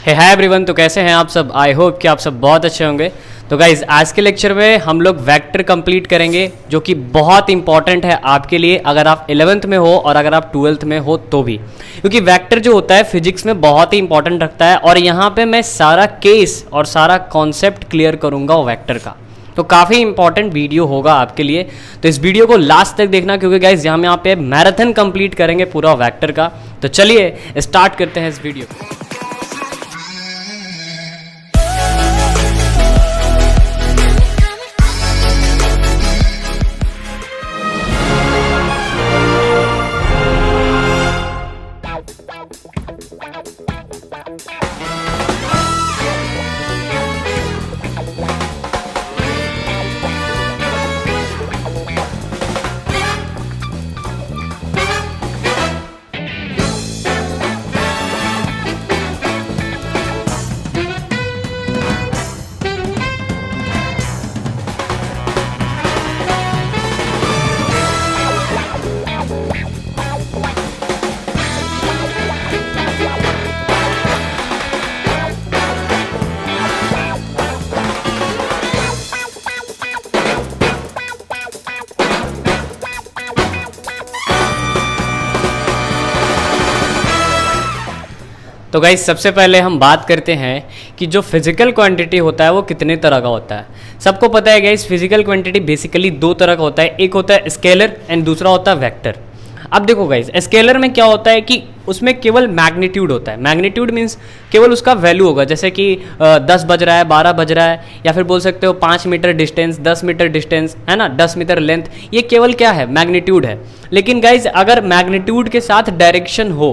Hi everyone, तो कैसे हैं आप सब। आई होप कि आप सब बहुत अच्छे होंगे। तो गाइज आज के लेक्चर में हम लोग वेक्टर कंप्लीट करेंगे, जो कि बहुत इंपॉर्टेंट है आपके लिए, अगर आप 11th में हो और अगर आप 12th में हो तो भी, क्योंकि वेक्टर जो होता है फिजिक्स में बहुत ही इंपॉर्टेंट रखता है। और यहाँ पे मैं सारा केस और सारा कॉन्सेप्ट क्लियर करूँगा वेक्टर का, तो काफ़ी इंपॉर्टेंट वीडियो होगा आपके लिए। तो इस वीडियो को लास्ट तक देखना, क्योंकि गाइज यहाँ पे मैराथन कंप्लीट करेंगे पूरा वेक्टर का। तो चलिए स्टार्ट करते हैं इस वीडियो को। तो गाइस सबसे पहले हम बात करते हैं कि जो फिजिकल क्वांटिटी होता है वो कितने तरह का होता है। सबको पता है गाइस, फिजिकल क्वांटिटी बेसिकली दो तरह का होता है, एक होता है स्केलर एंड दूसरा होता है वेक्टर। अब देखो गाइस, स्केलर में क्या होता है कि उसमें केवल मैग्नीट्यूड होता है। मैग्नीट्यूड मीन्स केवल उसका वैल्यू होगा, जैसे कि 10 बज रहा है, 12 बज रहा है, या फिर बोल सकते हो 5 मीटर डिस्टेंस, 10 मीटर डिस्टेंस, है ना, 10 मीटर लेंथ। ये केवल क्या है, मैग्नीट्यूड है। लेकिन गाइस अगर मैग्नीट्यूड के साथ डायरेक्शन हो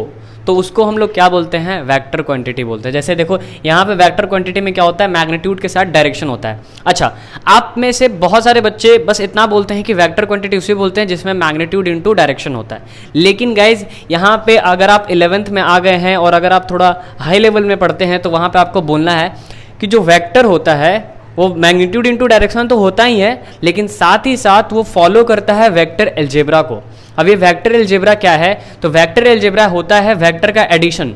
तो उसको हम लोग क्या बोलते हैं, वेक्टर क्वांटिटी बोलते हैं। जैसे देखो यहाँ पे वेक्टर क्वांटिटी में क्या होता है, मैग्नीट्यूड के साथ डायरेक्शन होता है। अच्छा, आप में से बहुत सारे बच्चे बस इतना बोलते हैं कि वेक्टर क्वांटिटी उसे बोलते हैं जिसमें मैग्नीट्यूड इनटू डायरेक्शन होता है। लेकिन गाइज यहाँ पे अगर आप 11th में आ गए हैं और अगर आप थोड़ा हाई लेवल में पढ़ते हैं तो वहाँ पर आपको बोलना है कि जो वेक्टर होता है वो मैग्नीट्यूड इनटू डायरेक्शन तो होता ही है, लेकिन साथ ही साथ वो फॉलो करता है वेक्टर अलजेब्रा को। अब ये वेक्टर अलजेब्रा क्या है, तो वेक्टर अलजेब्रा होता है वेक्टर का एडिशन।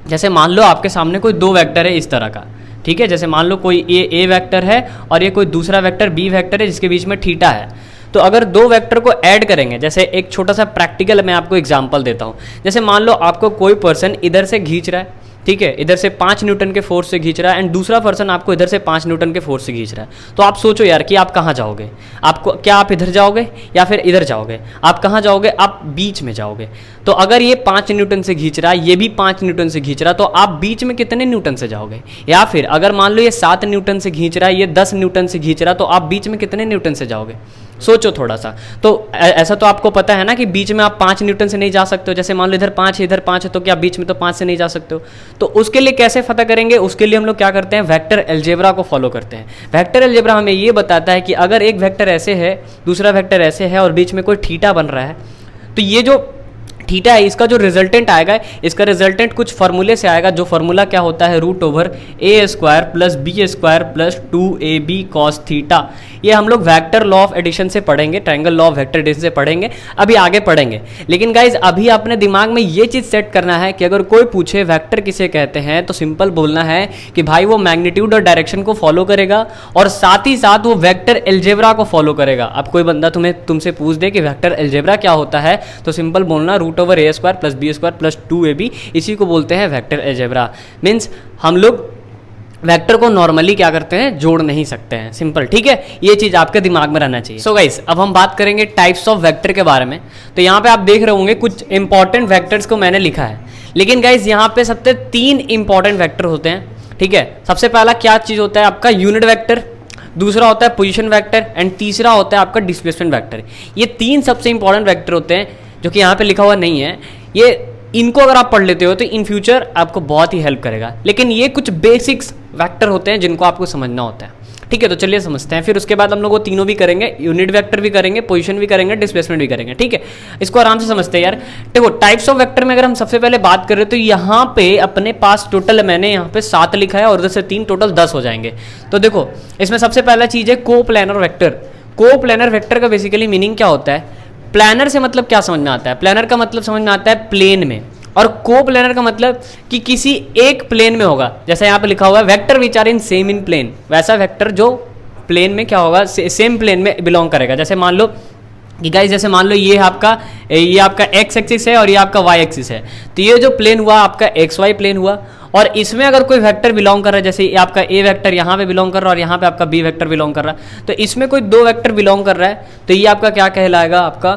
जैसे मान लो आपके सामने कोई दो वेक्टर है इस तरह का, ठीक है। जैसे मान लो कोई ए वेक्टर है और ये कोई दूसरा वेक्टर बी वेक्टर है जिसके बीच में थीटा है। तो अगर दो वेक्टर को ऐड करेंगे, जैसे एक छोटा सा प्रैक्टिकल मैं आपको एग्जांपल देता हूँ। जैसे मान लो आपको कोई पर्सन इधर से खींच रहा है, ठीक है, इधर से 5 न्यूटन के फोर्स से खींच रहा है, एंड दूसरा पर्सन आपको इधर से 5 न्यूटन के फोर्स से खींच रहा है। तो आप सोचो यार कि आप कहाँ जाओगे, आपको क्या आप इधर जाओगे या फिर इधर जाओगे, आप कहाँ जाओगे, आप बीच में जाओगे। तो अगर ये 5 न्यूटन से खींच रहा है, ये भी 5 न्यूटन से खींच रहा है, तो आप बीच में कितने न्यूटन से जाओगे। या फिर अगर मान लो ये 7 न्यूटन से खींच रहा है, ये 10 न्यूटन से खींच रहा है, तो आप बीच में कितने न्यूटन से जाओगे। सोचो थोड़ा सा। तो ऐसा तो आपको पता है ना कि बीच में आप 5 न्यूटन से नहीं जा सकते हो। जैसे मान लो इधर 5 है, इधर 5 है, तो क्या बीच में तो 5 से नहीं जा सकते हो। तो उसके लिए कैसे पता करेंगे, उसके लिए हम लोग क्या करते हैं, वेक्टर अलजेब्रा को फॉलो करते हैं। वेक्टर अलजेब्रा हमें ये बताता है कि अगर एक वेक्टर ऐसे है, दूसरा वेक्टर ऐसे है और बीच में कोई थीटा बन रहा है, तो ये जो थीटा है इसका जो रिजल्टेंट आएगा, इसका रिजल्टेंट कुछ फॉर्मूले से आएगा। जो फॉर्मूला क्या होता है, √a² plus b² plus 2ab cos theta. ये हम लोग वेक्टर लॉ ऑफ एडिशन से पढ़ेंगे, triangle law of vector addition से पढ़ेंगे, अभी आगे पढ़ेंगे। लेकिन गाइज अभी अपने दिमाग में ये चीज़ सेट करना है कि अगर कोई पूछे वेक्टर किसे कहते हैं, तो सिंपल बोलना है कि भाई वो मैग्नीट्यूड और डायरेक्शन को फॉलो करेगा और साथ ही साथ वो वेक्टर अलजेब्रा को फॉलो करेगा। अब कोई बंदा तुमसे पूछ दे कि वेक्टर अलजेब्रा क्या होता है, तो सिंपल बोलना √a² plus b² plus 2ab, इसी को बोलते हैं वेक्टर अलजेब्रा। मीन्स हम लोग वेक्टर को नॉर्मली क्या करते हैं, जोड़ नहीं सकते हैं, सिंपल, ठीक है। ये चीज़ आपके दिमाग में रहना चाहिए। सो गाइस अब हम बात करेंगे टाइप्स ऑफ वेक्टर के बारे में। तो यहाँ पे आप देख रहे होंगे कुछ इंपॉर्टेंट वेक्टर्स को मैंने लिखा है, लेकिन गाइस यहाँ पे सबसे 3 इंपॉर्टेंट वेक्टर होते हैं, ठीक है। सबसे पहला क्या चीज़ होता है, आपका यूनिट वेक्टर, दूसरा होता है पोजीशन वेक्टर, एंड तीसरा होता है आपका डिस्प्लेसमेंट वेक्टर। ये 3 सबसे इंपॉर्टेंट वेक्टर होते हैं, जो कि यहाँ पे लिखा हुआ नहीं है। ये इनको अगर आप पढ़ लेते हो तो इन फ्यूचर आपको बहुत ही हेल्प करेगा। लेकिन ये कुछ बेसिक्स वेक्टर होते हैं जिनको आपको समझना होता है, ठीक है। तो चलिए समझते हैं। फिर उसके बाद हम लोग वो तीनों भी करेंगे, यूनिट वेक्टर भी करेंगे, पोजीशन भी करेंगे, डिस्प्लेसमेंट भी करेंगे, ठीक है। इसको आराम से समझते हैं यार। देखो टाइप्स ऑफ वेक्टर में अगर हम सबसे पहले बात करें तो यहाँ पे अपने पास टोटल मैंने यहाँ पे 7 लिखा है और उधर से 3 टोटल 10 हो जाएंगे। तो देखो इसमें सबसे पहला चीज़ है कोप्लानर वेक्टर। कोप्लानर वेक्टर का बेसिकली मीनिंग क्या होता है, प्लानर से मतलब क्या समझ में आता है, प्लानर का मतलब समझ में आता है प्लेन में। और कोप्लेनर का मतलब कि किसी एक प्लेन में होगा, जैसे यहाँ पे लिखा हुआ है vector which are in same in plane, वैसा वेक्टर जो प्लेन में क्या होगा, सेम प्लेन में बिलोंग करेगा। जैसे मान लो कि गाइस, जैसे मान लो ये आपका एक्स एक्सिस है और ये आपका वाई एक्सिस है, तो ये जो प्लेन हुआ आपका एक्स वाई प्लेन हुआ, और इसमें अगर कोई वेक्टर बिलोंग कर रहा है, जैसे ये आपका ए वेक्टर यहाँ पे बिलोंग कर रहा है और यहाँ पे आपका बी वेक्टर बिलोंग कर रहा है, तो इसमें कोई दो वेक्टर बिलोंग कर रहा है, तो ये आपका क्या कहलाएगा, आपका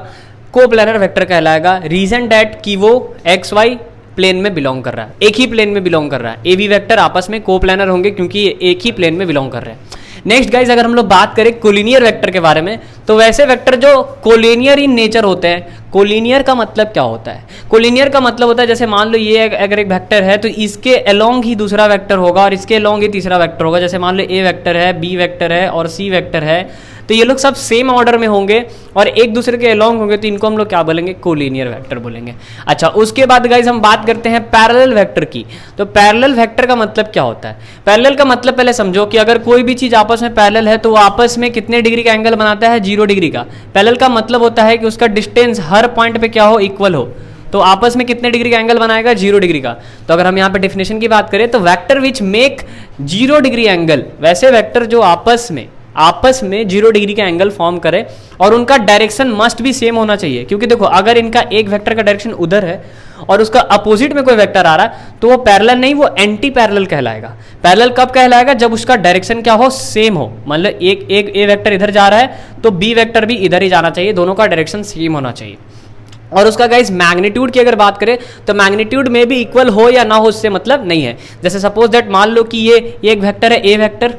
कोप्लेनर वेक्टर कहलाएगा। रीजन डैट कि वो एक्स वाई प्लेन में बिलोंग कर रहा है, एक ही प्लेन में बिलोंग कर रहा है। ए बी वेक्टर आपस में कोप्लेनर होंगे क्योंकि ये एक ही प्लेन में बिलोंग कर रहे हैं। नेक्स्ट गाइज, अगर हम लोग बात करें कोलिनियर वेक्टर के बारे में, तो वैसे वेक्टर जो कोलिनियर इन नेचर होते हैं। कोलिनियर का मतलब क्या होता है? कोलिनियर का मतलब होता है, जैसे मान लो ये अगर एक वेक्टर है तो इसके अलोंग ही दूसरा वेक्टर होगा और इसके अलोंग ही तीसरा वेक्टर होगा। जैसे मान लो ए वेक्टर है, बी वेक्टर है और सी वेक्टर है, तो ये लोग सब सेम ऑर्डर में होंगे और एक दूसरे के अलोंग होंगे, तो इनको हम लोग क्या बोलेंगे, कोलिनियर वेक्टर बोलेंगे। अच्छा, उसके बाद गाइज हम बात करते हैं पैरेलल वेक्टर की। तो पैरेलल वेक्टर का मतलब क्या होता है? पैरेलल का मतलब पहले समझो कि अगर कोई भी चीज आपस में पैरेलल है तो वो आपस में कितने डिग्री का एंगल बनाता है, 0 डिग्री का। पैरेलल का मतलब होता है कि उसका डिस्टेंस हर पॉइंट पे क्या हो, इक्वल हो, तो आपस में कितने डिग्री का एंगल बनाएगा, 0 डिग्री का। तो अगर हम यहाँ पे डेफिनेशन की बात करें तो vector which make 0 degree angle, वैसे वेक्टर जो आपस में 0 डिग्री का एंगल फॉर्म करे और उनका डायरेक्शन मस्ट भी सेम होना चाहिए। क्योंकि देखो, अगर इनका एक वेक्टर का डायरेक्शन उधर है और उसका अपोजिट में कोई वेक्टर आ रहा है तो वो पैरेलल नहीं, वो एंटी पैरेलल कहलाएगा। पैरेलल कब कहलाएगा? जब उसका डायरेक्शन क्या हो, सेम हो। मतलब एक ए वेक्टर इधर जा रहा है तो बी वेक्टर भी इधर ही जाना चाहिए, दोनों का डायरेक्शन सेम होना चाहिए। और उसका गाइस मैग्नीट्यूड की अगर बात करें तो मैग्नीट्यूड में भी इक्वल हो या ना हो उससे मतलब नहीं है। जैसे सपोज दैट मान लो कि ये एक वेक्टर है ए वेक्टर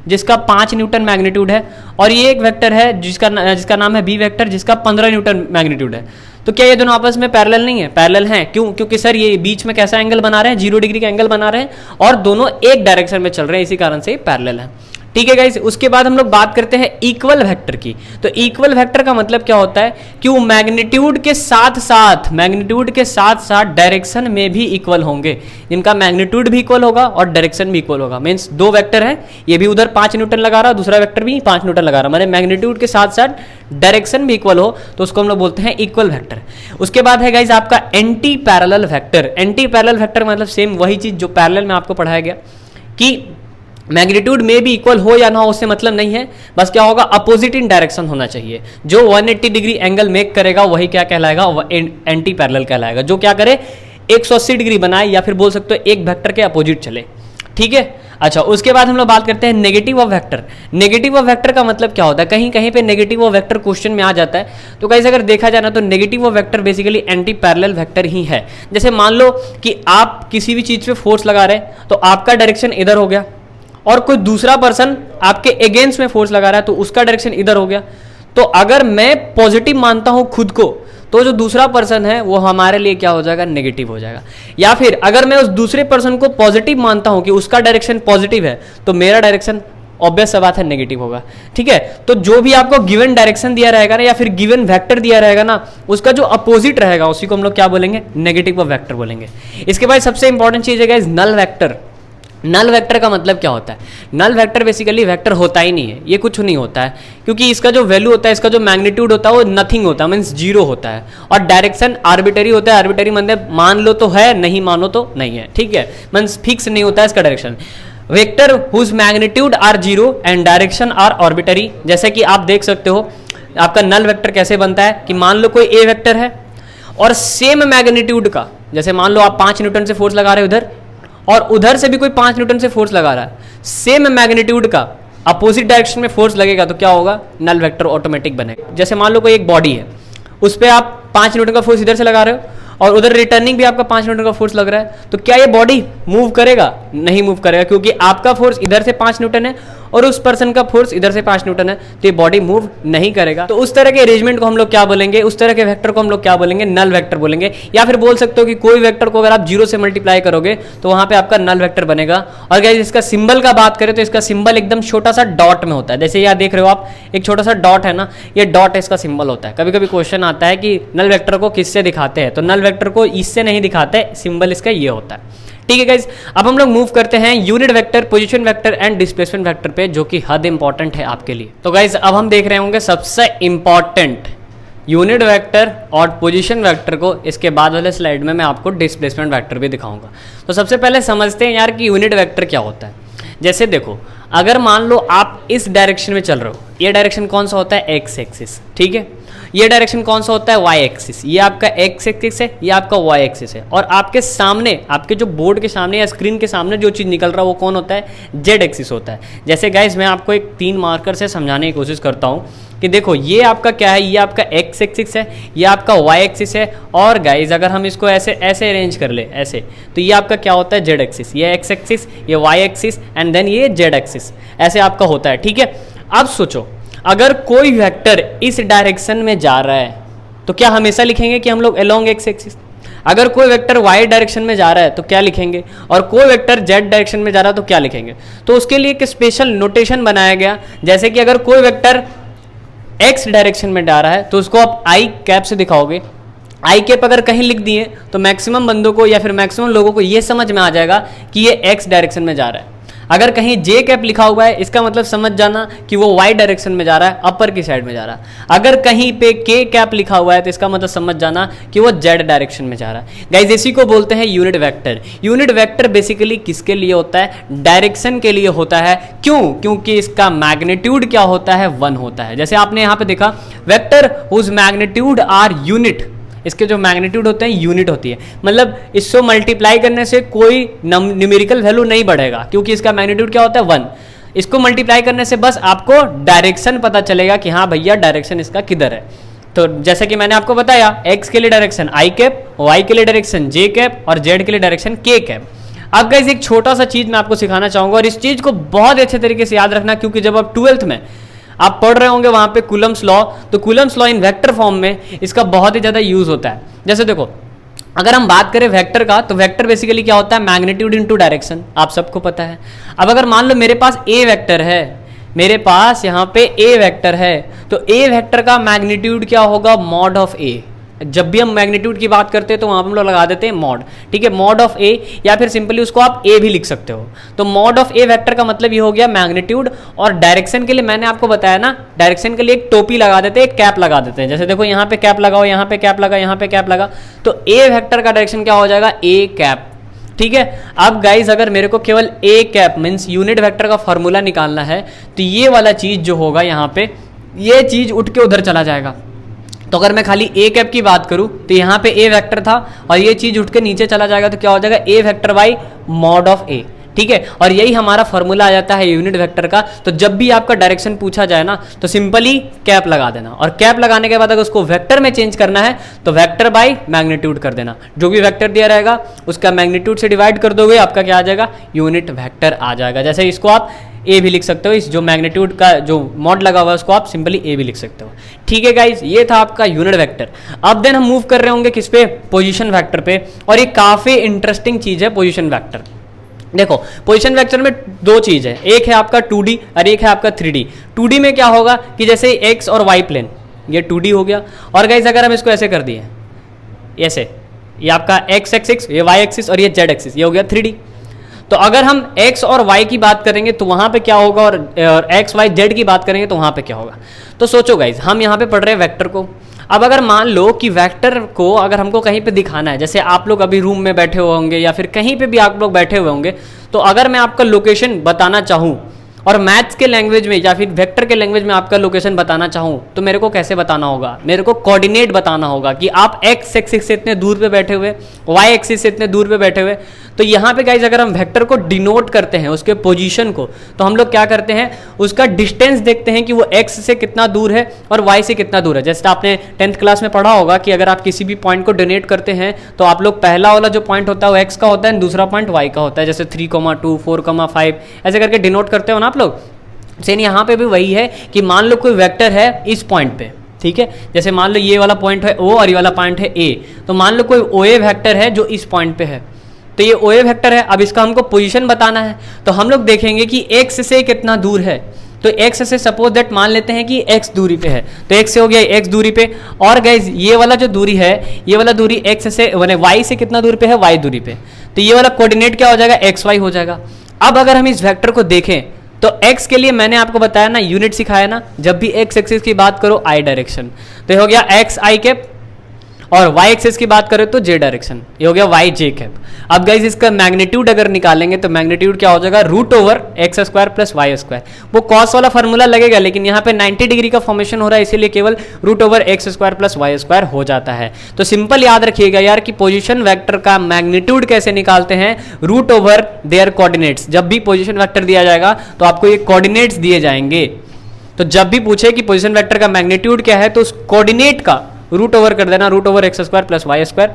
जिसका 5 न्यूटन मैग्नीट्यूड है और ये एक वेक्टर है जिसका नाम है बी वेक्टर जिसका 15 न्यूटन मैग्नीट्यूड है, तो क्या ये दोनों आपस में पैरेलल नहीं है? पैरेलल हैं। क्यों? क्योंकि सर ये बीच में कैसा एंगल बना रहे हैं, 0 डिग्री का एंगल बना रहे हैं और दोनों एक डायरेक्शन में चल रहे हैं, इसी कारण से ये पैरेलल है। ठीक है गाइस, उसके बाद हम लोग बात करते हैं इक्वल वेक्टर की। तो इक्वल वेक्टर का मतलब क्या होता है कि वो मैग्नीट्यूड के साथ साथ डायरेक्शन में भी इक्वल होंगे। इनका मैग्नीट्यूड भी इक्वल होगा और डायरेक्शन भी इक्वल होगा। मींस दो वेक्टर है, ये भी उधर 5 न्यूटन लगा रहा, दूसरा वेक्टर भी 5 न्यूटन लगा रहा, माने मैग्नीट्यूड के साथ साथ डायरेक्शन भी इक्वल हो, तो उसको हम लोग बोलते हैं इक्वल वेक्टर। उसके बाद है गाइस आपका anti parallel vector. Anti parallel vector मतलब सेम वही चीज जो पैरेलल में आपको पढ़ाया गया कि मैग्नीट्यूड में भी इक्वल हो या ना हो उससे मतलब नहीं है, बस क्या होगा, अपोजिट इन डायरेक्शन होना चाहिए। जो 180 डिग्री एंगल मेक करेगा वही क्या कहलाएगा, एंटी पैरेलल कहलाएगा। जो क्या करे, 180 डिग्री बनाए या फिर बोल सकते हो एक वेक्टर के अपोजिट चले। ठीक है। अच्छा, उसके बाद हम लोग बात करते हैं negative of vector. Negative of vector का मतलब क्या होता है? कहीं कहीं पे नेगेटिव ऑफ वेक्टर क्वेश्चन में आ जाता है, तो गाइस अगर देखा जाए ना तो negative of vector basically anti parallel vector ही है। जैसे मान लो कि आप किसी भी चीज पे फोर्स लगा रहे हैं तो आपका डायरेक्शन इधर हो गया और कोई दूसरा पर्सन आपके अगेंस्ट में फोर्स लगा रहा है तो उसका डायरेक्शन इधर हो गया। तो अगर मैं पॉजिटिव मानता हूं खुद को तो जो दूसरा पर्सन है वो हमारे लिए क्या हो जाएगा, नेगेटिव हो जाएगा। या फिर अगर मैं उस दूसरे पर्सन को पॉजिटिव मानता हूं कि उसका डायरेक्शन पॉजिटिव है तो मेरा डायरेक्शन ऑब्वियस सा बात है नेगेटिव होगा। ठीक है। तो जो भी आपको गिवन डायरेक्शन दिया रहेगा ना या फिर गिवन वेक्टर दिया रहेगा ना, उसका जो अपोजिट रहेगा उसी को हम लोग क्या बोलेंगे, नेगेटिव ऑफ वेक्टर बोलेंगे। इसके बाद सबसे इंपॉर्टेंट चीज है guys null vector. Null vector का मतलब क्या होता है? नल वेक्टर बेसिकली वेक्टर होता ही नहीं है, ये कुछ नहीं होता है, क्योंकि इसका जो वैल्यू होता है, इसका जो मैग्नीट्यूड होता है वो नथिंग होता है, मींस 0 होता है। और डायरेक्शन आर्बिटरी होता है। आर्बिटरी मतलब मान लो तो है, नहीं मानो तो नहीं है। ठीक है, मींस फिक्स नहीं होता है इसका direction. Vector whose magnitude are 0 and direction are arbitrary. जैसे कि आप देख सकते हो आपका नल वेक्टर कैसे बनता है कि मान लो कोई ए वेक्टर है और सेम मैग्नीट्यूड का, जैसे मान लो आप 5 न्यूटन से फोर्स लगा रहे हो उधर और उधर से भी कोई 5 न्यूटन से फोर्स लगा रहा है, सेम मैग्नीट्यूड का अपोजिट डायरेक्शन में फोर्स लगेगा तो क्या होगा, नल वेक्टर ऑटोमेटिक बनेगा। जैसे मान लो कोई एक बॉडी है, उस पर आप 5 न्यूटन का फोर्स इधर से लगा रहे हो और उधर रिटर्निंग भी आपका 5 न्यूटन का फोर्स लग रहा है, तो क्या ये बॉडी मूव करेगा? नहीं मूव करेगा, क्योंकि आपका फोर्स इधर से 5 न्यूटन है और उस पर्सन का फोर्स इधर से 5 न्यूटन है, तो ये बॉडी मूव नहीं करेगा। तो उस तरह के अरेंजमेंट को हम लोग क्या बोलेंगे, उस तरह के वेक्टर को हम लोग क्या बोलेंगे, नल वेक्टर बोलेंगे। या फिर बोल सकते हो कि कोई वेक्टर को अगर आप 0 से मल्टीप्लाई करोगे तो वहां पे आपका नल वेक्टर बनेगा। और गाइस इसका सिंबल का बात करें तो इसका सिंबल एकदम छोटा सा डॉट में होता है। जैसे यहाँ देख रहे हो आप, एक छोटा सा डॉट है ना, ये डॉट इसका सिंबल होता है। कभी कभी क्वेश्चन आता है कि नल वेक्टर को किससे दिखाते हैं, तो नल वेक्टर को इससे नहीं दिखाते, सिंबल इसका ये होता है। ठीक है गाइज, अब हम लोग मूव करते हैं unit vector, position vector and displacement vector पे, जो कि हद इंपॉर्टेंट है आपके लिए। तो गाइज अब हम देख रहे होंगे सबसे इंपॉर्टेंट यूनिट वेक्टर और पोजीशन वेक्टर को इसके बाद वाले स्लाइड में मैं आपको डिस्प्लेसमेंट वेक्टर भी दिखाऊंगा। तो सबसे पहले समझते हैं यार कि यूनिट वेक्टर क्या होता है। जैसे देखो, अगर मान लो आप इस डायरेक्शन में चल रहे हो, ये डायरेक्शन कौन सा होता है, एक्स एक्सिस, ठीक है। ये डायरेक्शन कौन सा होता है, वाई एक्सिस। ये आपका एक्स एक्सिस है, ये आपका वाई एक्सिस है। और आपके सामने, आपके जो बोर्ड के सामने या स्क्रीन के सामने जो चीज़ निकल रहा है वो कौन होता है, जेड एक्सिस होता है। जैसे गाइज मैं आपको एक 3 मार्कर से समझाने की कोशिश करता हूँ कि देखो ये आपका क्या है, ये आपका एक्स एक्सिस है, ये आपका वाई एक्सिस है। और गाइज अगर हम इसको ऐसे ऐसे अरेंज कर ले ऐसे, तो ये आपका क्या होता है, जेड एक्सिस। ये एक्स एक्सिस, ये वाई एक्सिस एंड देन ये जेड एक्सिस, ऐसे आपका होता है, ठीक है। अब सोचो, अगर कोई वेक्टर इस डायरेक्शन में जा रहा है तो क्या हमेशा लिखेंगे कि हम लोग अलोंग एक्स एक्सिस। अगर कोई वेक्टर वाई डायरेक्शन में जा रहा है तो क्या लिखेंगे, और कोई वेक्टर जेड डायरेक्शन में जा रहा है तो क्या लिखेंगे। तो उसके लिए एक स्पेशल नोटेशन बनाया गया, जैसे कि अगर कोई वेक्टर एक्स डायरेक्शन में जा रहा है तो उसको आप आई कैप से दिखाओगे। आई कैप अगर कहीं लिख दिए तो मैक्सिमम बंदों को या फिर मैक्सिमम लोगों को ये समझ में आ जाएगा कि ये एक्स डायरेक्शन में जा रहा है। अगर कहीं जे कैप लिखा हुआ है, इसका मतलब समझ जाना कि वो वाई डायरेक्शन में जा रहा है, अपर की साइड में जा रहा है। अगर कहीं पे के कैप लिखा हुआ है तो इसका मतलब समझ जाना कि वो जेड डायरेक्शन में जा रहा है। गाइस इसी को बोलते हैं unit vector. Unit vector basically किसके लिए होता है, डायरेक्शन के लिए होता है। क्यों, क्योंकि इसका मैग्नीट्यूड क्या होता है, 1 होता है। जैसे आपने यहाँ पे देखा, vector whose magnitude are unit, इसके जो मैग्नीट्यूड होते हैं यूनिट होती है। मतलब इसको मल्टीप्लाई करने से कोई न्यूमेरिकल वैल्यू नहीं बढ़ेगा, क्योंकि इसका मैग्नीट्यूड क्या होता है, 1। इसको मल्टीप्लाई करने से बस आपको डायरेक्शन पता चलेगा कि हाँ भैया डायरेक्शन इसका किधर है। तो जैसे कि मैंने आपको बताया, एक्स के लिए डायरेक्शन आई कैप, वाई के लिए डायरेक्शन जे कैप और जेड के लिए डायरेक्शन के कैप। अब गाइस एक छोटा सा चीज मैं आपको सिखाना चाहूंगा, और इस चीज को बहुत अच्छे तरीके से याद रखना, क्योंकि जब आप 12th में आप पढ़ रहे होंगे वहां पे कूलम्स लॉ, तो Coulomb's law in vector form में इसका बहुत ही ज्यादा यूज होता है। जैसे देखो, अगर हम बात करें वेक्टर का, तो वेक्टर बेसिकली क्या होता है, मैग्नीट्यूड इनटू डायरेक्शन, आप सबको पता है। अब अगर मान लो मेरे पास ए वेक्टर है, मेरे पास यहाँ पे ए वेक्टर है, तो ए वेक्टर का मैग्नीट्यूड क्या होगा, मॉड ऑफ ए। जब भी हम मैग्नीट्यूड की बात करते हैं तो वहां पर हम लोग लगा देते हैं मॉड, ठीक है, मॉड ऑफ ए, या फिर सिंपली उसको आप ए भी लिख सकते हो। तो मॉड ऑफ ए वेक्टर का मतलब ये हो गया मैग्नीट्यूड। और डायरेक्शन के लिए मैंने आपको बताया ना, डायरेक्शन के लिए एक टोपी लगा देते हैं, एक कैप लगा देते हैं। जैसे देखो यहाँ पे कैप लगाओ, यहाँ पे कैप लगा, यहाँ पे कैप लगा, तो ए वेक्टर का डायरेक्शन क्या हो जाएगा, ए कैप, ठीक है। अब गाइज अगर मेरे को केवल A cap means unit vector का फॉर्मूला निकालना है, तो ये वाला चीज जो होगा यहाँ पे, ये चीज उठ के उधर चला जाएगा। तो अगर मैं खाली ए कैप की बात करूं तो यहाँ पे ए वेक्टर था और ये चीज उठ के नीचे चला जाएगा, तो क्या हो जाएगा, ए वेक्टर बाई मॉड ऑफ ए, ठीक है। और यही हमारा फॉर्मूला आ जाता है यूनिट वेक्टर का। तो जब भी आपका डायरेक्शन पूछा जाए ना, तो सिंपली कैप लगा देना, और कैप लगाने के बाद अगर उसको वेक्टर में चेंज करना है तो वेक्टर बाई मैग्नीट्यूड कर देना। जो भी वेक्टर दिया रहेगा उसका मैग्नीट्यूड से डिवाइड कर दोगे, आपका क्या आ जाएगा, यूनिट वेक्टर आ जाएगा। जैसे इसको आप ए भी लिख सकते हो, इस जो मैग्नीट्यूड का जो मॉड लगा हुआ है उसको आप सिंपली ए भी लिख सकते हो, ठीक है गाइज। ये था आपका यूनिट वेक्टर। अब देन हम मूव कर रहे होंगे किस पे, पोजीशन वेक्टर पे। और ये काफी इंटरेस्टिंग चीज है पोजीशन वेक्टर। देखो पोजीशन वेक्टर में 2 चीज है, एक है आपका 2D और एक है आपका 3D। 2D में क्या होगा कि जैसे एक्स और वाई प्लेन, ये 2D हो गया। और गाइज अगर हम इसको ऐसे कर दिए, ऐसे, ये आपका एक्स एक्सिस, ये वाई एक्सिस और ये जेड एक्सिस, ये हो गया 3D। तो अगर हम x और y की बात करेंगे तो वहां पे क्या होगा, और x y z की बात करेंगे तो वहां पे क्या होगा। तो सोचो गाइज, हम यहाँ पे पढ़ रहे हैं वेक्टर को। अब अगर मान लो कि वेक्टर को अगर हमको कहीं पे दिखाना है, जैसे आप लोग अभी रूम में बैठे हुए होंगे या फिर कहीं पे भी आप लोग बैठे हुए होंगे, तो अगर मैं आपका लोकेशन बताना चाहूँ और मैथ्स के लैंग्वेज में या फिर वेक्टर के लैंग्वेज में आपका लोकेशन बताना चाहूँ, तो मेरे को कैसे बताना होगा, मेरे को कोऑर्डिनेट बताना होगा कि आप एक्स एक्सिस से इतने दूर पे बैठे हुए, वाई एक्सिस से इतने दूर पे बैठे हुए। तो यहाँ पे गाइज अगर हम वेक्टर को डिनोट करते हैं, उसके पोजीशन को, तो हम लोग क्या करते हैं, उसका डिस्टेंस देखते हैं कि वो एक्स से कितना दूर है और वाई से कितना दूर है। जैसे आपने 10th क्लास में पढ़ा होगा कि अगर आप किसी भी पॉइंट को डोनेट करते हैं तो आप लोग पहला वाला जो पॉइंट होता है वो एक्स का होता है, दूसरा पॉइंट वाई का होता है। जैसे 3,2 4,5 ऐसे करके डिनोट करते हो ना आप लोग। सेम यहाँ पे भी वही है कि मान लो कोई वेक्टर है इस पॉइंट पे, ठीक है, जैसे मान लो ये वाला पॉइंट है ओ और ये वाला पॉइंट है ए, तो मान लो कोई ओ ए वेक्टर है जो इस पॉइंट पे है, तो ये ओ ए वेक्टर है। अब इसका हमको पोजीशन बताना है, तो हम लोग देखेंगे कि एक्स से कितना दूर है। तो एक्स से सपोज दैट मान लेते हैं कि एक्स दूरी पे है, तो एक्स से हो गया एक्स दूरी पे। और गाइज ये वाला जो दूरी है, ये वाला दूरी एक्स से माने वाई से कितना दूरी पे है, वाई दूरी पे, तो ये वाला कोऑर्डिनेट क्या हो जाएगा, एक्स वाई हो जाएगा। अब अगर हम इस वेक्टर को देखें तो x के लिए मैंने आपको बताया ना, यूनिट सिखाया ना, जब भी x एक्सिस की बात करो i डायरेक्शन, तो ये हो गया x i कैप, और y एक्सिस की बात करें तो j डायरेक्शन, ये हो गया y j कैप। अब गाइज इसका मैग्नीट्यूड अगर निकालेंगे तो मैग्नीट्यूड क्या हो जाएगा, root over x square plus y square. वो कॉस वाला फॉर्मूला लगेगा, लेकिन यहाँ पे 90 डिग्री का फॉर्मेशन हो रहा है, इसीलिए केवल root over x square plus y square हो जाता है। तो सिंपल याद रखिएगा यार कि पोजीशन वेक्टर का मैग्नीट्यूड कैसे निकालते हैं, रूट ओवर देयर कोऑर्डिनेट्स। जब भी पोजीशन वेक्टर दिया जाएगा तो आपको ये कोऑर्डिनेट्स दिए जाएंगे, तो जब भी पूछे कि पोजीशन वेक्टर का मैग्नीट्यूड क्या है तो उस कोऑर्डिनेट का रूट ओवर कर देना, root over x square plus y square.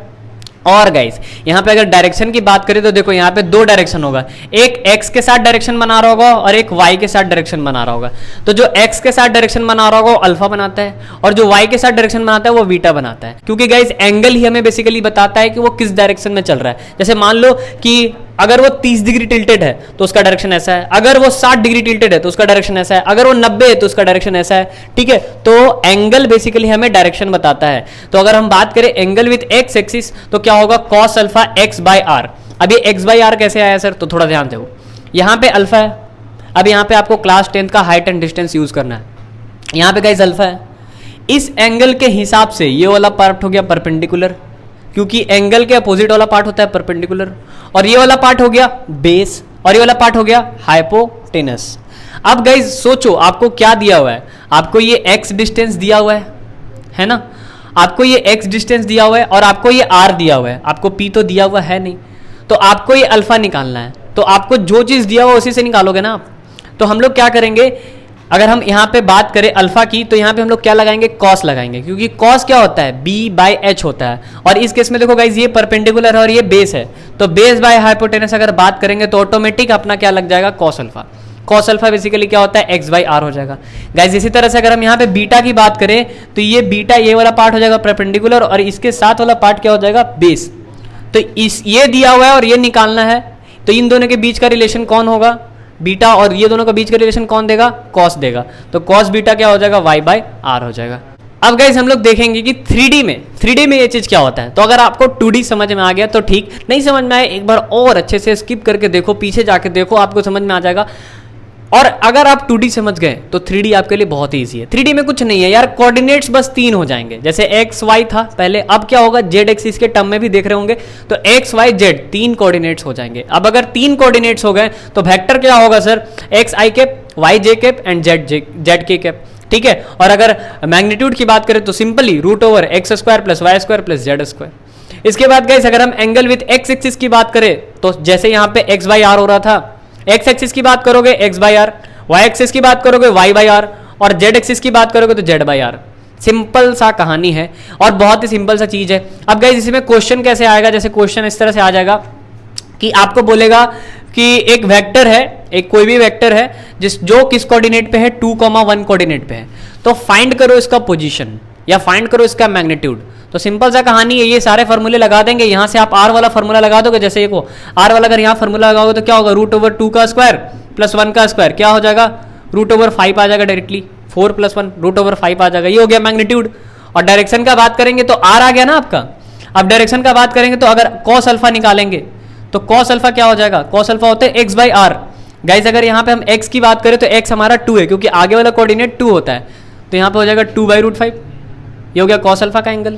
और गाइस यहाँ पे अगर डायरेक्शन की बात करें तो देखो यहाँ पे दो डायरेक्शन होगा, एक x के साथ डायरेक्शन बना रहा होगा और एक y के साथ डायरेक्शन बना रहा होगा। तो जो x के साथ डायरेक्शन बना रहा होगा वो अल्फा बनाता है, और जो y के साथ डायरेक्शन बनाता है वो बीटा बनाता है, क्योंकि गाइस एंगल ही हमें बेसिकली बताता है कि वो किस डायरेक्शन में चल रहा है। जैसे मान लो कि अगर वो 30 डिग्री टिल्टेड है तो उसका डायरेक्शन ऐसा है, अगर वो 60 डिग्री टिल्टेड है तो उसका डायरेक्शन ऐसा है, अगर वो 90 है तो उसका डायरेक्शन ऐसा है, ठीक है। तो एंगल बेसिकली हमें डायरेक्शन बताता है। तो अगर हम बात करें एंगल विथ एक्स एक्सिस तो क्या होगा, cos alpha x by r. अब ये एक्स बाय आर कैसे आया सर, तो थोड़ा ध्यान दो, यहाँ पे अल्फा है, अब यहाँ पे आपको क्लास 10 का हाइट एंड डिस्टेंस यूज करना है, यहाँ पे गाइस अल्फा है। इस एंगल के हिसाब से ये वाला पार्ट हो गया परपेंडिकुलर, क्योंकि एंगल के अपोजिट वाला पार्ट होता है परपेंडिकुलर, और ये वाला पार्ट हो गया बेस, और ये वाला पार्ट हो गया हाइपोटेनस। अब गाइज सोचो आपको क्या दिया हुआ है, आपको ये x डिस्टेंस दिया हुआ है ना, आपको ये x डिस्टेंस दिया हुआ है और आपको ये r दिया हुआ है, आपको p तो दिया हुआ है नहीं, तो आपको ये अल्फा निकालना है। तो आपको जो चीज दिया हुआ उसी से निकालोगे ना आप। तो हम लोग क्या करेंगे, अगर हम यहाँ पे बात करें अल्फा की तो यहाँ पे हम लोग क्या लगाएंगे, कॉस लगाएंगे, क्योंकि कॉस क्या होता है, b बाय h होता है। और इस केस में देखो गाइज ये परपेंडिकुलर है और ये बेस है, तो बेस बाय हाइपोटेनस अगर बात करेंगे तो ऑटोमेटिक अपना क्या लग जाएगा, cos alpha. Cos alpha basically क्या होता है, x बाई आर हो जाएगा। गाइज इसी तरह से अगर हम यहाँ पे बीटा की बात करें तो ये बीटा ये वाला पार्ट हो जाएगा परपेंडिकुलर, और इसके साथ वाला पार्ट क्या हो जाएगा, बेस। तो इस ये दिया हुआ है और ये निकालना है, तो इन दोनों के बीच का रिलेशन कौन होगा, बीटा, और ये दोनों का बीच का रिलेशन कौन देगा, कॉस देगा। तो कॉस बीटा क्या हो जाएगा, y बाय आर हो जाएगा। अब गाइस हम लोग देखेंगे कि 3D में ये चीज क्या होता है। तो अगर आपको 2D समझ में आ गया तो ठीक, नहीं समझ में आए एक बार और अच्छे से स्किप करके देखो, पीछे जाके देखो, आपको समझ में आ जाएगा। और अगर आप 2D समझ गए तो 3D आपके लिए बहुत ही ईजी है। 3D में कुछ नहीं है यार, कोऑर्डिनेट्स बस 3 हो जाएंगे। जैसे एक्स वाई था पहले, अब क्या होगा, जेड एक्सिस के टर्म में भी देख रहे होंगे, तो एक्स वाई जेड 3 कोऑर्डिनेट्स हो जाएंगे। अब अगर 3 कोऑर्डिनेट्स हो गए तो वेक्टर क्या होगा sir, x i cap, y j cap and z k cap, ठीक है। और अगर मैग्नीट्यूड की बात करें तो simply root over x square plus y square plus z square. इसके बाद गाइस अगर हम एंगल विथ एक्स एक्सिस की बात करें तो जैसे यहाँ पे एक्स बाई आर हो रहा था, एक्स एक्सिस की बात करोगे x by r, y axis की बात करोगे वाई बाई आर, और जेड एक्सिस की बात करोगे तो जेड बाई आर। सिंपल सा कहानी है और बहुत ही सिंपल सा चीज है। अब गाइस इसमें क्वेश्चन कैसे आएगा, जैसे क्वेश्चन इस तरह से आ जाएगा कि आपको बोलेगा कि एक वेक्टर है, एक कोई भी वेक्टर है जो किस कोऑर्डिनेट पे है, 2,1 कोऑर्डिनेट पे है, तो फाइंड करो इसका पोजीशन या फाइंड करो इसका मैग्नीट्यूड। तो सिंपल सा कहानी है, ये सारे फॉर्मूले लगा देंगे। यहाँ से आप आर वाला फॉर्मूला लगा दोगे, जैसे ये को आर वाला अगर यहाँ फॉर्मूला लगाओगे तो क्या होगा, रूट ओवर 2 का स्क्वायर प्लस 1 का स्क्वायर क्या हो जाएगा, रूट ओवर 5 आ जाएगा डायरेक्टली, 4 + 1 रूट ओवर 5 आ जाएगा। ये हो गया मैग्नीट्यूड। और डायरेक्शन का बात करेंगे तो आर आ गया ना आपका। अब डायरेक्शन का बात करेंगे तो अगर कॉस अल्फा निकालेंगे तो कॉस अल्फा क्या हो जाएगा, कॉस अल्फा होता है एक्स बाई आर। गाइज अगर यहाँ पे हम x की बात करें तो x हमारा 2 है, क्योंकि आगे वाला कोऑर्डिनेट 2 होता है, तो यहाँ पे हो जाएगा 2/√5। ये हो गया कॉस अल्फा का एंगल,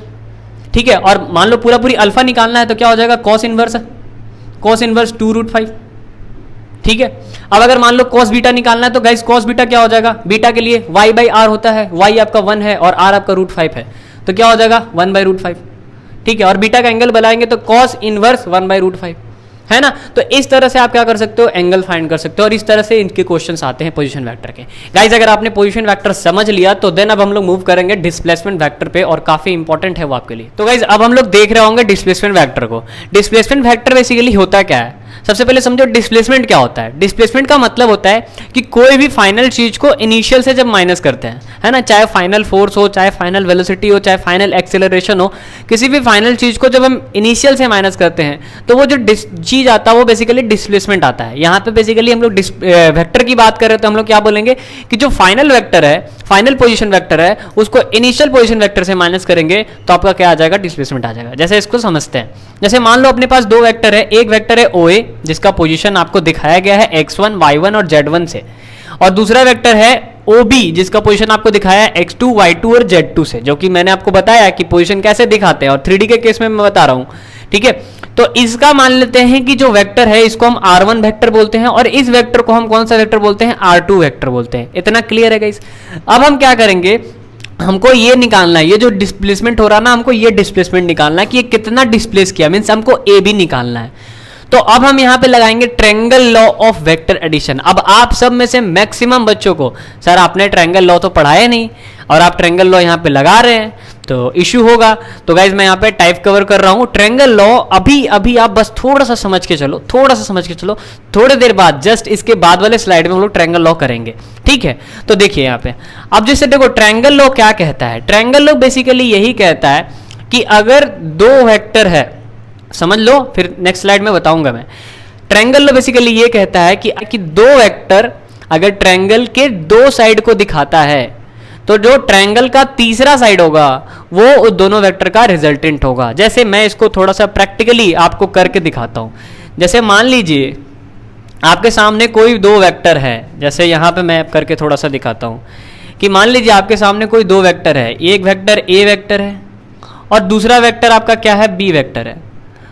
ठीक है। और मान लो पूरी अल्फा निकालना है तो क्या हो जाएगा, कॉस इनवर्स 2√5, ठीक है। अब अगर मान लो कॉस बीटा निकालना है तो गाइस कॉस बीटा क्या हो जाएगा, बीटा के लिए y बाई आर होता है, y आपका 1 है और r आपका √5 है, तो क्या हो जाएगा 1/√5, ठीक है। और बीटा का एंगल बनाएंगे तो कॉस इनवर्स 1/√5, है ना। तो इस तरह से आप क्या कर सकते हो, एंगल फाइंड कर सकते हो। और इस तरह से इनके क्वेश्चंस आते हैं पोजीशन वेक्टर के। गाइज अगर आपने पोजीशन वेक्टर समझ लिया तो देन अब हम लोग मूव करेंगे डिस्प्लेसमेंट वेक्टर पे, और काफी इंपॉर्टेंट है वो आपके लिए। तो गाइज अब हम लोग देख रहे होंगे डिस्प्लेसमेंट वेक्टर को। डिस्प्लेसमेंट वेक्टर बेसिकली होता क्या है, सबसे पहले समझो डिस्प्लेसमेंट क्या होता है। डिस्प्लेसमेंट का मतलब होता है कि कोई भी फाइनल चीज को इनिशियल से जब माइनस करते हैं, है ना, चाहे फाइनल फोर्स हो, चाहे फाइनल वेलोसिटी हो, चाहे फाइनल एक्सेलरेशन हो, किसी भी फाइनल चीज को जब हम इनिशियल से माइनस करते हैं तो वो जो चीज आता है वो बेसिकली डिस्प्लेसमेंट आता है। यहाँ पे बेसिकली हम लोग वेक्टर की बात कर रहे हैं तो हम लोग क्या बोलेंगे कि जो फाइनल वेक्टर है, फाइनल पोजीशन वेक्टर है, उसको इनिशियल पोजीशन वेक्टर से माइनस करेंगे तो आपका क्या आ जाएगा, डिस्प्लेसमेंट आ जाएगा। जैसे इसको समझते हैं, जैसे मान लो अपने पास दो वेक्टर है, एक वेक्टर है OA जिसका पोजीशन आपको दिखाया गया है x1 y1 और z1 से, और दूसरा वेक्टर है OB, जिसका पोजीशन आपको दिखाया है x2, y2 और z2 से, जो कि मैंने आपको बताया कि पोजीशन कैसे दिखाते हैं और 3D के केस में मैं बता रहा हूं, ठीक है। तो इसका मान लेते हैं कि जो वेक्टर है इसको हम R1 वेक्टर बोलते हैं और इस वेक्टर को हम कौन सा वेक्टर बोलते हैं, R2 वेक्टर बोलते हैं। इतना क्लियर है गाइस। अब हम क्या करेंगे, हमको ये निकालना है, ये जो डिस्प्लेसमेंट हो रहा है ना, हमको ये डिस्प्लेसमेंट निकालना है कि ये कितना डिस्प्लेस किया, मीन्स हमको ए भी निकालना है। तो अब हम यहाँ पे लगाएंगे triangle law of vector addition. अब आप सब में से मैक्सिमम बच्चों को, सर आपने ट्रायंगल लॉ तो पढ़ाया नहीं और आप ट्रायंगल लॉ यहाँ पे लगा रहे हैं तो इश्यू होगा। तो गाइज मैं यहाँ पे टाइप कवर कर रहा हूँ ट्रायंगल लॉ। अभी अभी आप बस थोड़ा सा समझ के चलो, थोड़ा सा समझ के चलो, थोड़ी देर बाद जस्ट इसके बाद वाले स्लाइड में हम लोग ट्रायंगल लॉ करेंगे, ठीक है। तो देखिए यहाँ पे अब जैसे देखो ट्रायंगल लॉ क्या कहता है। ट्रायंगल लॉ बेसिकली यही कहता है कि अगर दो वेक्टर है, समझ लो फिर नेक्स्ट स्लाइड में बताऊंगा मैं। ट्रायंगल लॉ बेसिकली ये कहता है कि दो वेक्टर अगर ट्रायंगल के दो साइड को दिखाता है तो जो ट्रायंगल का तीसरा साइड होगा वो दोनों वेक्टर का रिजल्टेंट होगा। जैसे मैं इसको थोड़ा सा प्रैक्टिकली आपको करके दिखाता हूं। जैसे मान लीजिए आपके सामने कोई दो वेक्टर है, जैसे यहां पे मैं करके थोड़ा सा दिखाता हूं कि मान लीजिए आपके सामने कोई दो वेक्टर है, एक वेक्टर ए वेक्टर है और दूसरा वेक्टर आपका क्या है, बी वेक्टर है।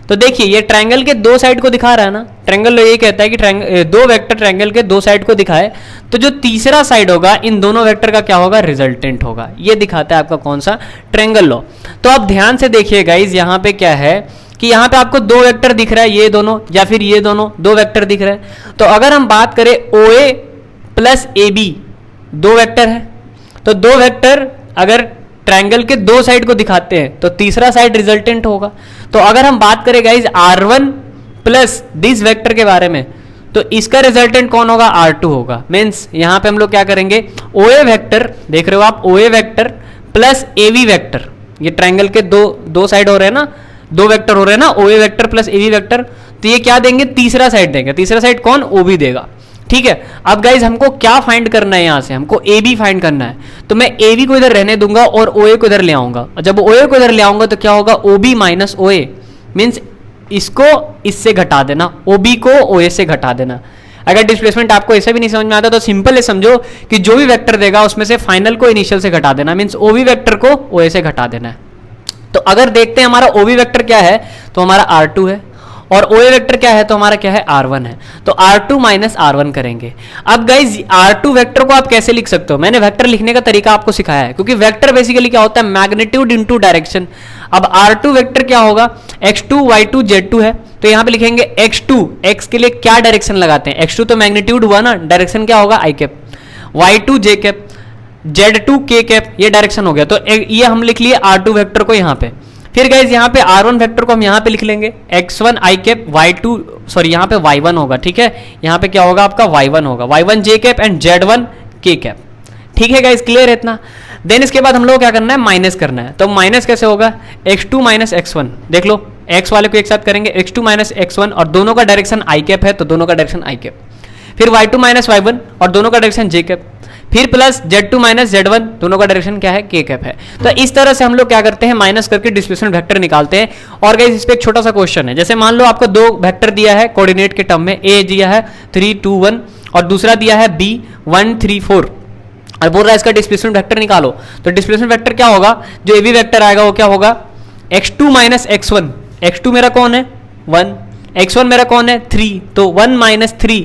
तो देखिए ये ट्रायंगल के दो साइड को दिखा रहा है ना। ट्रायंगल ये कहता है कि दो वेक्टर ट्रायंगल के दो साइड को दिखाए तो जो तीसरा साइड होगा इन दोनों वेक्टर का क्या होगा, रिजल्टेंट होगा। ये दिखाता है आपका कौन सा, ट्रायंगल लॉ। तो आप ध्यान से देखिए गाइज, यहाँ पे क्या है कि यहाँ पे आपको दो वेक्टर दिख रहा है, ये दोनों या फिर ये दोनों दो वेक्टर दिख रहे हैं। तो अगर हम बात करें OA प्लस AB दो वेक्टर है, तो दो वेक्टर अगर ट्रायंगल के दो साइड को दिखाते हैं तो तीसरा साइड रिजल्टेंट होगा। तो अगर हम बात करें guys R1 plus this vector के बारे में तो इसका रिजल्टेंट कौन होगा, R2 होगा। मीन्स यहां पे हम लोग क्या करेंगे, OA वेक्टर देख रहे हो आप, OA vector plus AB vector, ये ट्रायंगल के दो साइड हो रहे हैं ना, दो वेक्टर हो रहे हैं ना, OA vector plus AB vector, तो ये क्या देंगे, तीसरा साइड देंगे। तीसरा साइड कौन, OB देगा, ठीक है। अब गाइज हमको क्या फाइंड करना है, यहां से हमको AB फाइंड करना है। तो मैं AB को इधर रहने दूंगा और OA को इधर ले आऊंगा। और जब OA को इधर ले आऊंगा तो क्या होगा, OB माइनस OA, मीन्स इसको इससे घटा देना, OB को OA से घटा देना। अगर डिस्प्लेसमेंट आपको ऐसे भी नहीं समझ में आता तो सिंपल है, समझो कि जो भी वेक्टर देगा उसमें से फाइनल को इनिशियल से घटा देना, मीन्स OB वेक्टर को OA से घटा देना है। तो अगर देखते हैं हमारा OB वेक्टर क्या है तो हमारा R2 है और OA वेक्टर क्या है तो हमारा क्या है, R1 है। तो R2 माइनस R1 करेंगे। अब गाइज R2 वेक्टर को आप कैसे लिख सकते हो, मैंने वेक्टर लिखने का तरीका आपको सिखाया है, क्योंकि वेक्टर बेसिकली क्या होता है, मैग्नीट्यूड इनटू डायरेक्शन। अब R2 वेक्टर क्या होगा, x2 y2 z2 है, तो यहां पे लिखेंगे x2, x के लिए क्या डायरेक्शन लगाते हैं, x2 तो मैग्नीट्यूड हुआ ना, डायरेक्शन क्या होगा, i cap, y2 j cap, z2 k cap, ये डायरेक्शन हो गया। तो ये हम लिख लिए R2 वेक्टर को यहाँ पे। फिर गाइज यहाँ पे R1 वेक्टर को हम यहाँ पे लिख लेंगे x1 i cap, y2 sorry यहाँ पे y1 होगा, ठीक है। यहाँ पे क्या होगा आपका, y1 होगा, y1 j cap and z1 k cap, ठीक है गाइज, क्लियर है इतना। देन इसके बाद हम लोग क्या करना है, माइनस करना है। तो माइनस कैसे होगा, x2 माइनस x1, देख लो x वाले को एक साथ करेंगे, x2 माइनस x1 और दोनों का डायरेक्शन i कैप है तो दोनों का डायरेक्शन i कैप। फिर y2 माइनस y1 और दोनों का डायरेक्शन j कैप। फिर प्लस z2 माइनस z1, दोनों का डायरेक्शन क्या है, k कैप है। तो इस तरह से हम लोग क्या करते हैं, माइनस करके डिस्प्लेसमेंट वेक्टर निकालते हैं। और गाइस इस पे एक छोटा सा क्वेश्चन है, जैसे मान लो आपको दो वेक्टर दिया है कोऑर्डिनेट के टर्म में, a दिया है 3 2 1 और दूसरा दिया है b 1 3 4 और बोल रहा है इसका डिस्प्लेसमेंट वेक्टर निकालो। तो डिस्प्लेसमेंट वेक्टर क्या होगा, जो ab वेक्टर आएगा वो क्या होगा, x2 माइनस x1, x2 मेरा कौन है 1, x1 मेरा कौन है 3, तो 1 माइनस 3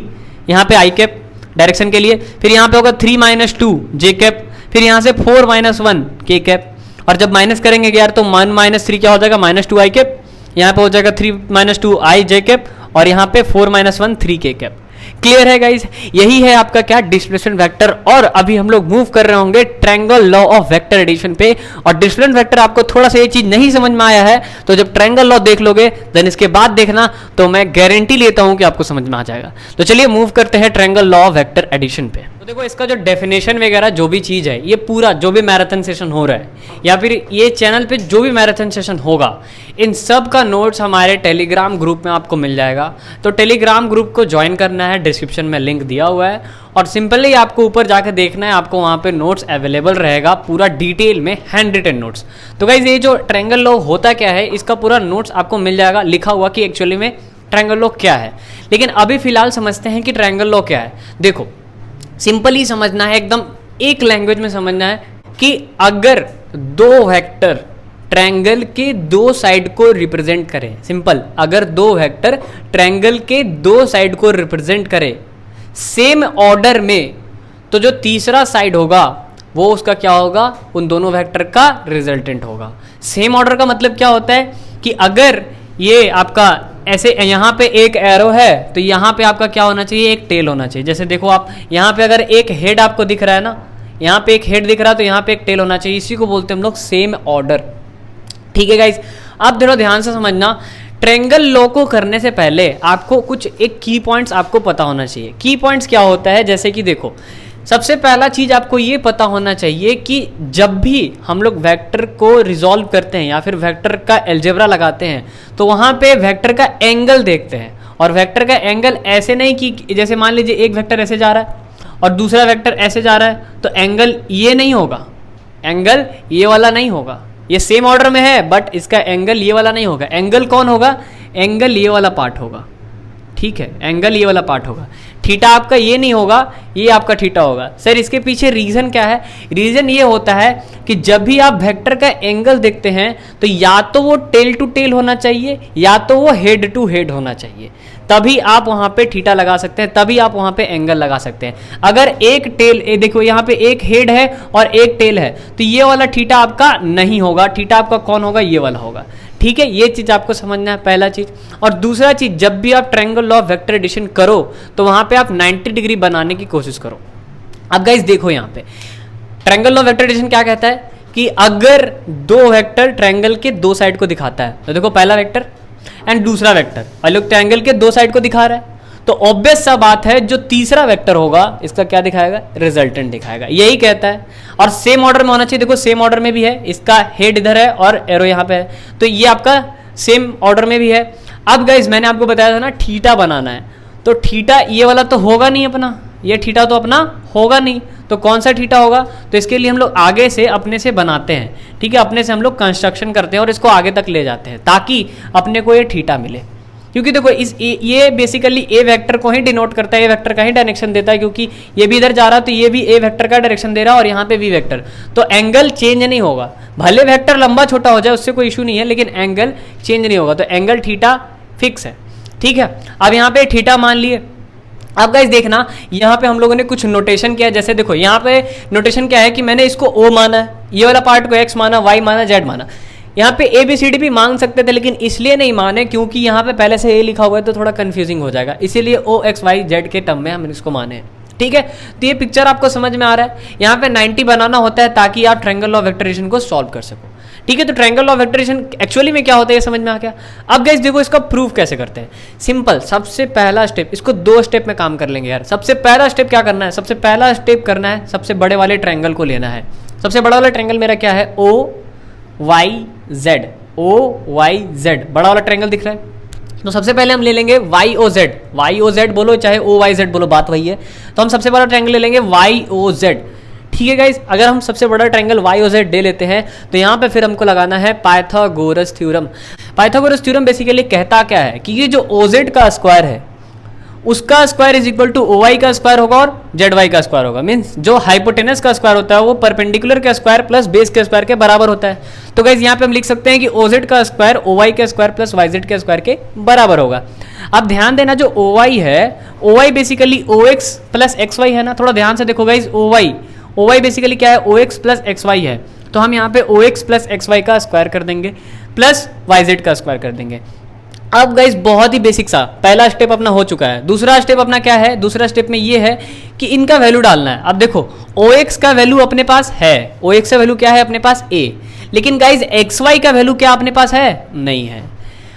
यहाँ पे i कैप डायरेक्शन के लिए। फिर यहाँ पे होगा 3 माइनस 2 जे कैप, फिर यहाँ से 4 माइनस 1 के कैप। और जब माइनस करेंगे यार तो 1 माइनस 3 क्या हो जाएगा, माइनस 2 आई कैप, यहाँ पे हो जाएगा 3 माइनस 2 आई जे कैप और यहाँ पे 4 माइनस 1 3 के कैप। क्लियर है गाइज, यही है आपका क्या, डिस्प्लेसमेंट वेक्टर। और अभी हम लोग मूव कर रहे होंगे triangle law of vector addition पे। और डिस्प्लेसमेंट वेक्टर आपको थोड़ा सा ये चीज नहीं समझ में आया है तो जब ट्रायंगल लॉ देख लोगे देन इसके बाद देखना, तो मैं गारंटी लेता हूं कि आपको समझ में आ जाएगा। तो चलिए मूव करते हैं triangle law of vector addition पे। तो देखो इसका जो डेफिनेशन वगैरह जो भी चीज़ है, ये पूरा जो भी मैराथन सेशन हो रहा है या फिर ये चैनल पे जो भी मैराथन सेशन होगा, इन सब का नोट्स हमारे टेलीग्राम ग्रुप में आपको मिल जाएगा। तो टेलीग्राम ग्रुप को ज्वाइन करना है, डिस्क्रिप्शन में लिंक दिया हुआ है और सिंपली आपको ऊपर जाकर देखना है, आपको वहाँ पे नोट्स अवेलेबल रहेगा पूरा डिटेल में, हैंड रिटन नोट्स। तो गाइज ये जो ट्रायंगल लॉ होता क्या है, इसका पूरा नोट्स आपको मिल जाएगा लिखा हुआ कि एक्चुअली में ट्रायंगल लॉ क्या है। लेकिन अभी फिलहाल समझते हैं कि ट्रायंगल लॉ क्या है। देखो सिंपली समझना है, एकदम एक लैंग्वेज में समझना है कि अगर दो वेक्टर ट्रायंगल के दो साइड को रिप्रेजेंट करें, सिंपल, अगर दो वेक्टर ट्रायंगल के दो साइड को रिप्रेजेंट करें सेम ऑर्डर में, तो जो तीसरा साइड होगा वो उसका क्या होगा, उन दोनों वेक्टर का रिजल्टेंट होगा। सेम ऑर्डर का मतलब क्या होता है कि अगर ये आपका ऐसे यहाँ पे एक एरो है तो यहाँ पे आपका क्या होना चाहिए, एक टेल होना चाहिए। जैसे देखो आप यहाँ पे अगर एक हेड आपको दिख रहा है ना, यहाँ पे एक हेड दिख रहा है तो यहाँ पे एक टेल होना चाहिए, इसी को बोलते हैं हम लोग सेम ऑर्डर। ठीक है गाइज, अब थोड़ा ध्यान से समझना, ट्रायंगल लॉ को करने से पहले आपको कुछ एक की पॉइंट्स आपको पता होना चाहिए। की पॉइंट्स क्या होता है, जैसे कि देखो सबसे पहला चीज आपको ये पता होना चाहिए कि जब भी हम लोग वेक्टर को रिजॉल्व करते हैं या फिर वेक्टर का अलजेब्रा लगाते हैं तो वहां पे वेक्टर का एंगल देखते हैं। और वेक्टर का एंगल ऐसे नहीं कि जैसे मान लीजिए एक वेक्टर ऐसे जा रहा है और दूसरा वेक्टर ऐसे जा रहा है तो एंगल ये नहीं होगा, एंगल ये वाला नहीं होगा, ये सेम ऑर्डर में है बट इसका एंगल ये वाला नहीं होगा। एंगल कौन होगा, एंगल ये वाला पार्ट होगा। ठीक है, एंगल ये वाला पार्ट होगा। थीटा आपका ये नहीं होगा, ये आपका थीटा होगा। सर इसके पीछे रीजन क्या है, रीजन ये होता है कि जब भी आप वेक्टर का एंगल देखते हैं तो या तो वो टेल टू टेल होना चाहिए या तो वो हेड टू हेड होना चाहिए, तभी आप वहां पे थीटा लगा सकते हैं, तभी आप वहां पे एंगल लगा सकते हैं। अगर एक टेल देखो यहाँ पे एक हेड है और एक टेल है तो ये वाला थीटा आपका नहीं होगा, थीटा आपका कौन होगा, ये वाला होगा। ठीक है, ये चीज आपको समझना है, पहला चीज। और दूसरा चीज, जब भी आप triangle law of vector addition करो तो वहां पे आप 90 डिग्री बनाने की कोशिश करो। अब गाइस देखो यहाँ पे triangle law of vector addition क्या कहता है कि अगर दो वेक्टर ट्रायंगल के दो साइड को दिखाता है, तो देखो पहला वेक्टर एंड दूसरा वेक्टर अलग ट्रायंगल के दो साइड को दिखा रहा है, तो ऑब्वियस सा बात है जो तीसरा वेक्टर होगा इसका क्या दिखाएगा, रिजल्टेंट दिखाएगा, यही कहता है। और सेम ऑर्डर में होना चाहिए, देखो सेम ऑर्डर में भी है, इसका हेड इधर है और एरो यहाँ पे है, तो ये आपका सेम ऑर्डर में भी है। अब गाइस मैंने आपको बताया था ना थीटा बनाना है, तो थीटा ये वाला तो होगा नहीं अपना, ये थीटा तो अपना होगा नहीं, तो कौन सा थीटा होगा, तो इसके लिए हम लोग आगे से अपने से बनाते हैं। ठीक है, अपने से हम लोग कंस्ट्रक्शन करते हैं और इसको आगे तक ले जाते हैं ताकि अपने को ये थीटा मिले। क्योंकि देखो ये बेसिकली ए वेक्टर को ही डिनोट करता है, ए वेक्टर का ही डायरेक्शन देता है, क्योंकि ये भी इधर जा रहा है तो ये भी ए वेक्टर का डायरेक्शन दे रहा है और यहाँ पे वी वेक्टर, तो एंगल चेंज नहीं होगा। भले वेक्टर लंबा छोटा हो जाए उससे कोई इशू नहीं है, लेकिन एंगल चेंज नहीं होगा, तो एंगल थीटा फिक्स है। ठीक है, अब यहाँ पे थीटा मान लिए। अब गाइस देखना यहाँ पे हम लोगों ने कुछ नोटेशन किया, जैसे देखो यहाँ पे नोटेशन क्या है कि मैंने इसको ओ माना है, ये वाला पार्ट को एक्स माना, वाई माना, जेड माना। यहाँ पे ए बी सी डी भी मांग सकते थे लेकिन इसलिए नहीं माने क्योंकि यहाँ पे पहले से ए लिखा हुआ है तो थोड़ा कंफ्यूजिंग हो जाएगा, इसीलिए ओ एक्स वाई जेड के टर्म में हमने इसको माने हैं। ठीक है, तो ये पिक्चर आपको समझ में आ रहा है। यहाँ पे 90 बनाना होता है ताकि आप triangle law of vector addition को सॉल्व कर सको। ठीक है, तो triangle law of vector addition actually में क्या होता है ये समझ में आ गया। अब गाइस देखो इसका प्रूफ कैसे करते हैं, सिंपल, सबसे पहला स्टेप, इसको दो स्टेप में काम कर लेंगे यार। सबसे पहला स्टेप क्या करना है, सबसे पहला स्टेप करना है, सबसे बड़े वाले ट्रायंगल को लेना है। सबसे बड़ा वाला ट्रायंगल मेरा क्या है, o y z, o y z, बड़ा वाला ट्रायंगल दिख रहा है। तो सबसे पहले हम ले लेंगे वाई ओ जेड बोलो चाहे ओ वाई जेड बोलो, बात वही है। तो हम सबसे बड़ा ट्रायंगल ले लेंगे वाई ओ जेड। ठीक है गाइस, अगर हम सबसे बड़ा ट्रायंगल वाई ओ जेड ले लेते हैं तो यहाँ पे फिर हमको लगाना है Pythagoras theorem. Pythagoras theorem basically कहता क्या है कि ये जो ओ जेड का स्क्वायर है उसका square is equal to o y का स्क्वायर होगा और जेड वाई का स्क्वायर होगा। मीन्स जो हाइपोटेनस का स्क्वायर होता है वो परपेंडिकुलर का स्क्वायर प्लस बेस के स्क्वायर के बराबर होता है। तो गाइस यहाँ पे हम लिख सकते हैं कि ओ जेड का स्क्वायर ओ वाई के स्क्वायर प्लस वाई जेड के स्क्वायर के बराबर होगा। अब ध्यान देना जो ओ वाई है, ओ वाई बेसिकली ओ एक्स प्लस एक्स वाई है ना, थोड़ा ध्यान से देखो गाइस, ओ वाई बेसिकली क्या है, ओ एक्स प्लस एक्स वाई है। तो हम यहाँ पे ओ एक्स प्लस एक्स वाई का स्क्वायर कर देंगे प्लस वाई जेड का स्क्वायर कर देंगे। अब गाइस बहुत ही बेसिक सा पहला स्टेप अपना हो चुका है। दूसरा स्टेप अपना क्या है, दूसरा स्टेप में ये है कि इनका वैल्यू डालना है। अब देखो ओ एक्स का वैल्यू अपने पास है, ओ एक्स का वैल्यू क्या है अपने पास ए, लेकिन गाइस एक्स वाई का वैल्यू क्या अपने पास है, नहीं है।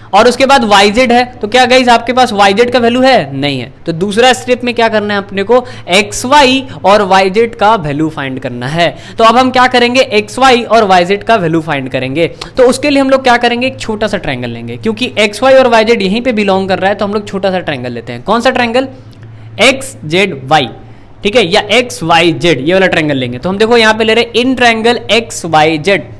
और उसके बाद वाई जेड है, तो क्या गाइस आपके पास वाई जेड का वैल्यू है, नहीं है। तो दूसरा स्टेप में क्या करना है अपने को, एक्स वाई और वाई जेड का वैल्यू फाइंड करना है। तो अब हम क्या करेंगे, एक्स वाई और वाई जेड का वैल्यू फाइंड करेंगे। तो उसके लिए हम लोग क्या करेंगे, एक छोटा सा ट्रायंगल लेंगे, क्योंकि एक्स वाई और वाई जेड यहीं पे बिलोंग कर रहा है, तो हम लोग छोटा सा ट्रायंगल लेते हैं। कौन सा ट्रायंगल, एक्स जेड वाई, ठीक है, या एक्स वाई जेड, ये वाला ट्रायंगल लेंगे। तो हम देखो यहाँ पे ले रहे इन ट्रायंगल एक्स वाई जेड।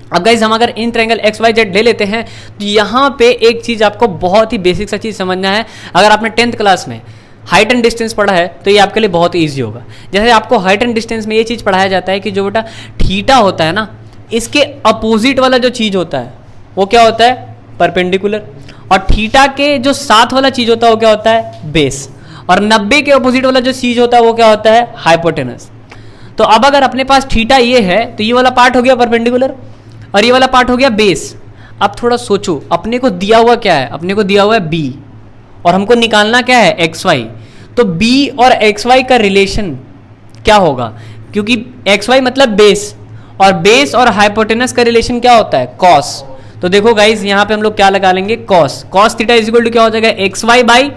अब गाइस हम अगर इन ट्रायंगल एक्स वाई जेड ले लेते हैं तो यहाँ पे एक चीज आपको बहुत ही बेसिक सा चीज समझना है। अगर आपने 10th क्लास में हाइट एंड डिस्टेंस पढ़ा है तो ये आपके लिए बहुत ईजी होगा। जैसे आपको हाइट एंड डिस्टेंस में ये चीज़ पढ़ाया जाता है कि जो बेटा थीटा होता है ना, इसके अपोजिट वाला जो चीज़ होता है वो क्या होता है, परपेंडिकुलर, और थीटा के जो साथ वाला चीज़ होता है वो क्या होता है, बेस, और 90 के अपोजिट वाला जो चीज़ होता है वो क्या होता है, हाइपोटेनस। तो अब अगर अपने पास थीटा ये है तो ये वाला पार्ट हो गया परपेंडिकुलर और ये वाला पार्ट हो गया बेस। अब थोड़ा सोचो, अपने को दिया हुआ क्या है, अपने को दिया हुआ है बी और हमको निकालना क्या है, एक्स वाई। तो बी और एक्स वाई का रिलेशन क्या होगा, क्योंकि एक्स वाई मतलब बेस और बेस और हाइपोटेनस का रिलेशन क्या होता है, कॉस। तो देखो गाइज यहाँ पे हम लोग क्या लगा लेंगे, cos. Cos theta is equal to क्या हो जाएगा, x y by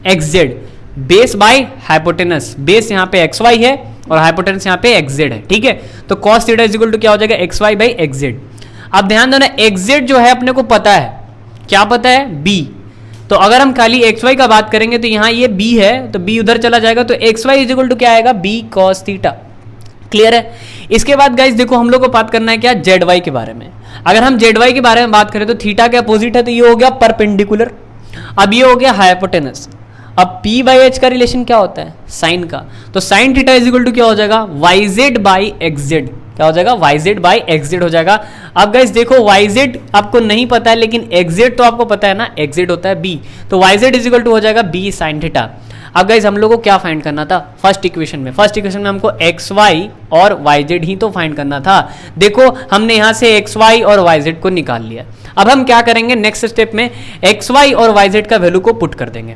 x z, base by hypotenuse. Base यहाँ पे एक्स वाई है और हाइपोटेनस यहाँ पे एक्स जेड है, ठीक है। तो cos theta is equal to क्या हो जाएगा, x y by x z. अब ध्यान दो ना, एक्स जेड जो है अपने को पता है, क्या पता है, बी। तो अगर हम खाली एक्स वाई का बात करेंगे तो यहाँ ये बी है तो बी उधर चला जाएगा, तो x y is equal to क्या आएगा, बी कॉस थीटा। क्लियर है। इसके बाद गाइज देखो हम लोग को बात करना है क्या, जेड वाई के बारे में। अगर हम जेड वाई के बारे में बात करें तो थीटा के अपोजिट है तो ये हो गया परपेंडिकुलर, अब ये हो गया हाइपोटेनस। अब P बाई एच का रिलेशन क्या होता है, साइन का। तो sine theta is equal to क्या हो जाएगा, y z by x z. क्या हो जाएगा, y z by x z हो जाएगा। अब गाइस देखो वाई जेड आपको नहीं पता है लेकिन एक्स जेड तो आपको पता है ना, एक्स जेड होता है बी, तो y z is equal to हो जाएगा बी साइन थीटा। अब गाइस हम लोग को क्या फाइंड करना था, फर्स्ट इक्वेशन में हमको एक्स वाई और वाई जेड ही तो फाइंड करना था। देखो हमने यहाँ से एक्स वाई और वाई जेड को निकाल लिया। अब हम क्या करेंगे, नेक्स्ट स्टेप में एक्स वाई और वाई जेड का वैल्यू को पुट कर देंगे।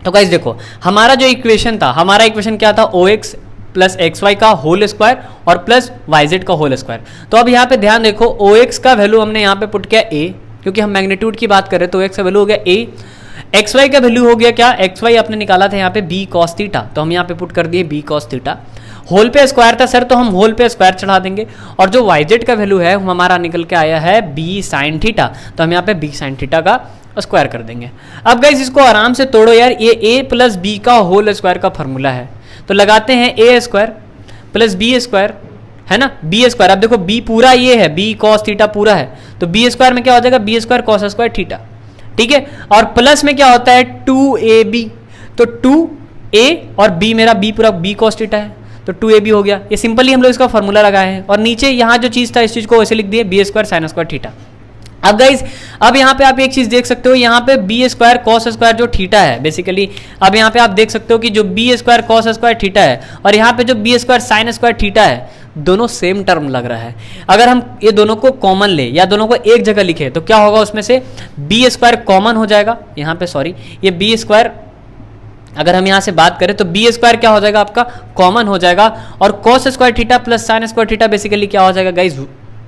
तो गाइस देखो हमारा जो इक्वेशन था, हमारा इक्वेशन क्या था, ओ एक्स प्लस एक्स वाई का होल स्क्वायर और प्लस वाई जेड का होल स्क्वायर। तो अब यहाँ पे ध्यान देखो, ओ एक्स का वैल्यू हमने यहाँ पे पुट किया ए, क्योंकि हम मैग्नीट्यूड की बात कर रहे हैं तो एक्स का वैल्यू हो गया ए। एक्स वाई का वैल्यू हो गया क्या, एक्स वाई आपने निकाला था यहाँ पे बी कॉस थीटा, तो हम यहाँ पे पुट कर दिए बी कॉस थीटा। होल पे स्क्वायर था सर तो हम होल पे स्क्वायर चढ़ा देंगे, और जो वाई जेड का वैल्यू है हमारा निकल के आया है बी साइन थीटा, तो हम यहाँ पे बी साइन थीटा का स्क्वायर कर देंगे। अब गाइस इसको आराम से तोड़ो यार, ये ए प्लस बी का होल स्क्वायर का फॉर्मूला है, तो लगाते हैं ए स्क्वायर प्लस बी स्क्वायर, है ना, बी स्क्वायर। अब देखो बी पूरा ये है, बी कॉस थीटा पूरा है, तो बी स्क्वायर में क्या हो जाएगा, b square cos square theta, ठीक है। और प्लस में क्या होता है 2ab, तो 2a और b, मेरा b पूरा b cos थीटा है तो 2ab हो गया। ये सिंपली हम लोग इसका फॉर्मूला लगाए हैं, और नीचे यहाँ जो चीज़ था इस चीज़ को वैसे लिख दिए b square sine square theta. अब गाइज अब यहाँ पे आप एक चीज़ देख सकते हो, यहाँ पे बी स्क्वायर कॉस स्क्वायर जो थीटा है बेसिकली, अब यहाँ पे आप देख सकते हो कि जो b square cos square theta है और यहाँ पे जो b square sine square theta है, दोनों सेम टर्म लग रहा है। अगर हम ये दोनों को कॉमन ले या दोनों को एक जगह लिखे तो क्या होगा, उसमें से बी स्क्वायर कॉमन हो जाएगा, यहाँ पे सॉरी ये बी स्क्वायर अगर हम यहाँ से बात करें तो बी स्क्वायर क्या हो जाएगा आपका, कॉमन हो जाएगा, और cos square theta plus sign square theta basically क्या हो जाएगा गाइज,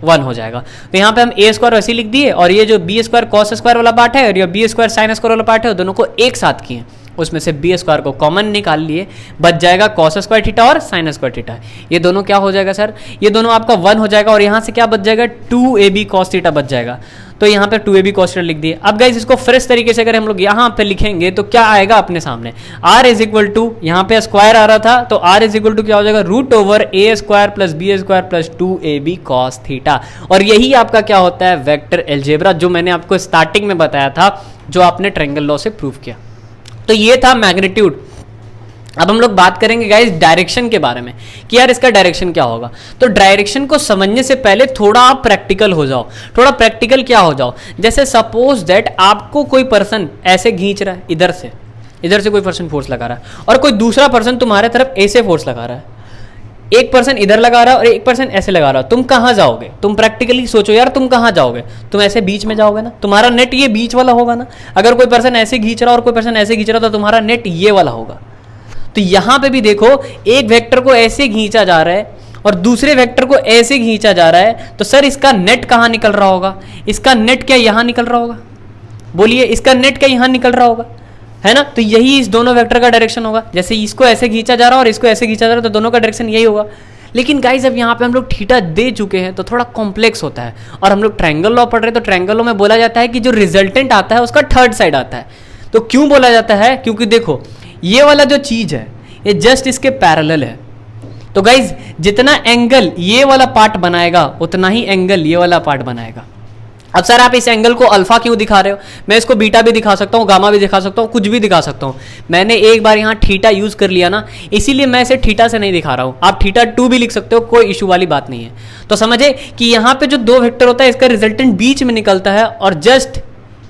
1 हो जाएगा। तो यहाँ पे हम ए स्क्वायर वैसे लिख दिए, और ये जो बी स्क्वायर कॉस स्क्वायर वाला पार्ट है और ये बी स्क्वायर साइन स्क्वायर वाला पार्ट है, दोनों को एक साथ किए, उसमें से बी स्क्वायर को कॉमन निकाल लिए, बच जाएगा कॉस स्क्वायर थीटा और साइन स्क्वायर थीटा। ये दोनों क्या हो जाएगा सर, ये दोनों आपका 1 हो जाएगा, और यहाँ से क्या बच जाएगा, 2ab cos थीटा बच जाएगा। तो यहाँ पे 2ab cos थीटा लिख दिए। अब गाइज इसको फ्रेश तरीके से अगर हम लोग यहाँ पे लिखेंगे तो क्या आएगा अपने सामने, r इज इक्वल टू, यहाँ पे स्क्वायर आ रहा था तो r इज इक्वल टू क्या हो जाएगा, root over a square plus B square plus 2ab cos theta. और यही आपका क्या होता है, वेक्टर अलजेब्रा, जो मैंने आपको स्टार्टिंग में बताया था, जो आपने ट्रायंगल लॉ से प्रूव किया। तो ये था मैग्नीट्यूड। अब हम लोग बात करेंगे गाइस डायरेक्शन के बारे में कि यार इसका डायरेक्शन क्या होगा। तो डायरेक्शन को समझने से पहले थोड़ा आप प्रैक्टिकल हो जाओ, थोड़ा प्रैक्टिकल क्या हो जाओ। जैसे सपोज दैट आपको कोई पर्सन ऐसे खींच रहा है, इधर से कोई पर्सन फोर्स लगा रहा है, और कोई दूसरा पर्सन तुम्हारे तरफ ऐसे फोर्स लगा रहा है। एक पर्सन इधर लगा रहा है और एक पर्सन ऐसे लगा रहा है, तुम कहाँ जाओगे, तुम प्रैक्टिकली सोचो यार, तुम कहाँ जाओगे, तुम ऐसे बीच में जाओगे ना, तुम्हारा नेट ये बीच वाला होगा ना। अगर कोई पर्सन ऐसे खींच रहा और कोई पर्सन ऐसे खींच रहा तो तुम्हारा नेट ये वाला होगा। तो यहाँ पे भी देखो, एक वेक्टर को ऐसे खींचा जा रहा है और दूसरे वेक्टर को ऐसे खींचा जा रहा है, तो सर इसका नेट कहाँ निकल रहा होगा, इसका नेट क्या यहाँ निकल रहा होगा, बोलिए इसका नेट क्या यहाँ निकल रहा होगा, है ना। तो यही इस दोनों वेक्टर का डायरेक्शन होगा। जैसे इसको ऐसे खींचा जा रहा है और इसको ऐसे खींचा जा रहा है, तो दोनों का डायरेक्शन यही होगा। लेकिन गाइज अब यहाँ पे हम लोग थीटा दे चुके हैं तो थोड़ा कॉम्प्लेक्स होता है, और हम लोग ट्रायंगल लॉ पढ़ रहे हैं, तो ट्रायंगल लॉ में बोला जाता है कि जो रिजल्टेंट आता है उसका थर्ड साइड आता है। तो क्यों बोला जाता है, क्योंकि देखो ये वाला जो चीज है ये जस्ट इसके पैरेलल है। तो गाइज जितना एंगल ये वाला पार्ट बनाएगा उतना ही एंगल ये वाला पार्ट बनाएगा। अब सर आप इस एंगल को अल्फा क्यों दिखा रहे हो? मैं इसको बीटा भी दिखा सकता हूँ, गामा भी दिखा सकता हूँ, कुछ भी दिखा सकता हूँ। मैंने एक बार यहाँ थीटा यूज कर लिया ना, इसीलिए मैं इसे थीटा से नहीं दिखा रहा हूँ। आप थीटा 2 भी लिख सकते हो, कोई इशू वाली बात नहीं है। तो समझे कि यहाँ पे जो दो वेक्टर होता है इसका रिजल्टेंट बीच में निकलता है, और जस्ट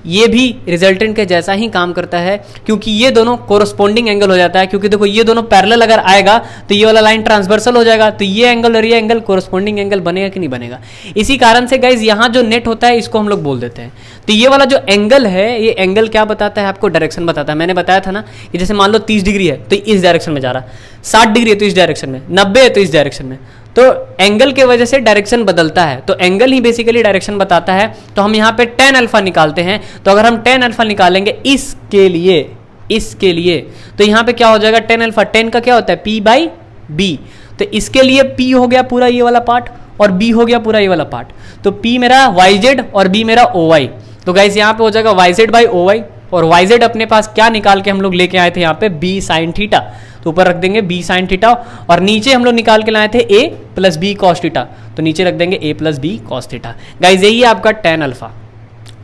ये भी रिजल्टेंट के जैसा ही काम करता है, क्योंकि ये दोनों कोरस्पॉन्डिंग एंगल हो जाता है। क्योंकि देखो ये दोनों पैरेलल अगर आएगा तो ये वाला लाइन ट्रांसवर्सल हो जाएगा, तो ये एंगल और ये एंगल कोरस्पॉन्डिंग एंगल बनेगा कि नहीं बनेगा। इसी कारण से गाइज यहाँ जो नेट होता है इसको हम लोग बोल देते हैं। तो ये वाला जो एंगल है, ये एंगल क्या बताता है आपको? डायरेक्शन बताता है। मैंने बताया था ना कि जैसे मान लो 30 डिग्री है तो इस डायरेक्शन में जा रहा, 60 डिग्री है तो इस डायरेक्शन में, 90 है तो इस डायरेक्शन में। तो एंगल के वजह से डायरेक्शन बदलता है, तो एंगल ही बेसिकली डायरेक्शन बताता है। तो हम यहाँ पे tan अल्फा निकालते हैं, तो अगर हम tan अल्फा निकालेंगे इसके लिए तो यहाँ पे क्या हो जाएगा? tan अल्फा, tan का क्या होता है? p/b। तो इसके लिए p हो गया पूरा ये वाला पार्ट और b हो गया पूरा ये वाला पार्ट। तो p मेरा yz और b मेरा oy। तो गाइस यहाँ पे हो जाएगा yz/oy, और yz अपने पास क्या निकाल के हम लोग लेके आए थे यहाँ पे? b sin theta. तो ऊपर रख देंगे b sin थीटा, और नीचे हम लोग निकाल के लाए थे a plus b cos theta, तो नीचे रख देंगे a plus b cos theta. Guys यही है आपका tan अल्फा।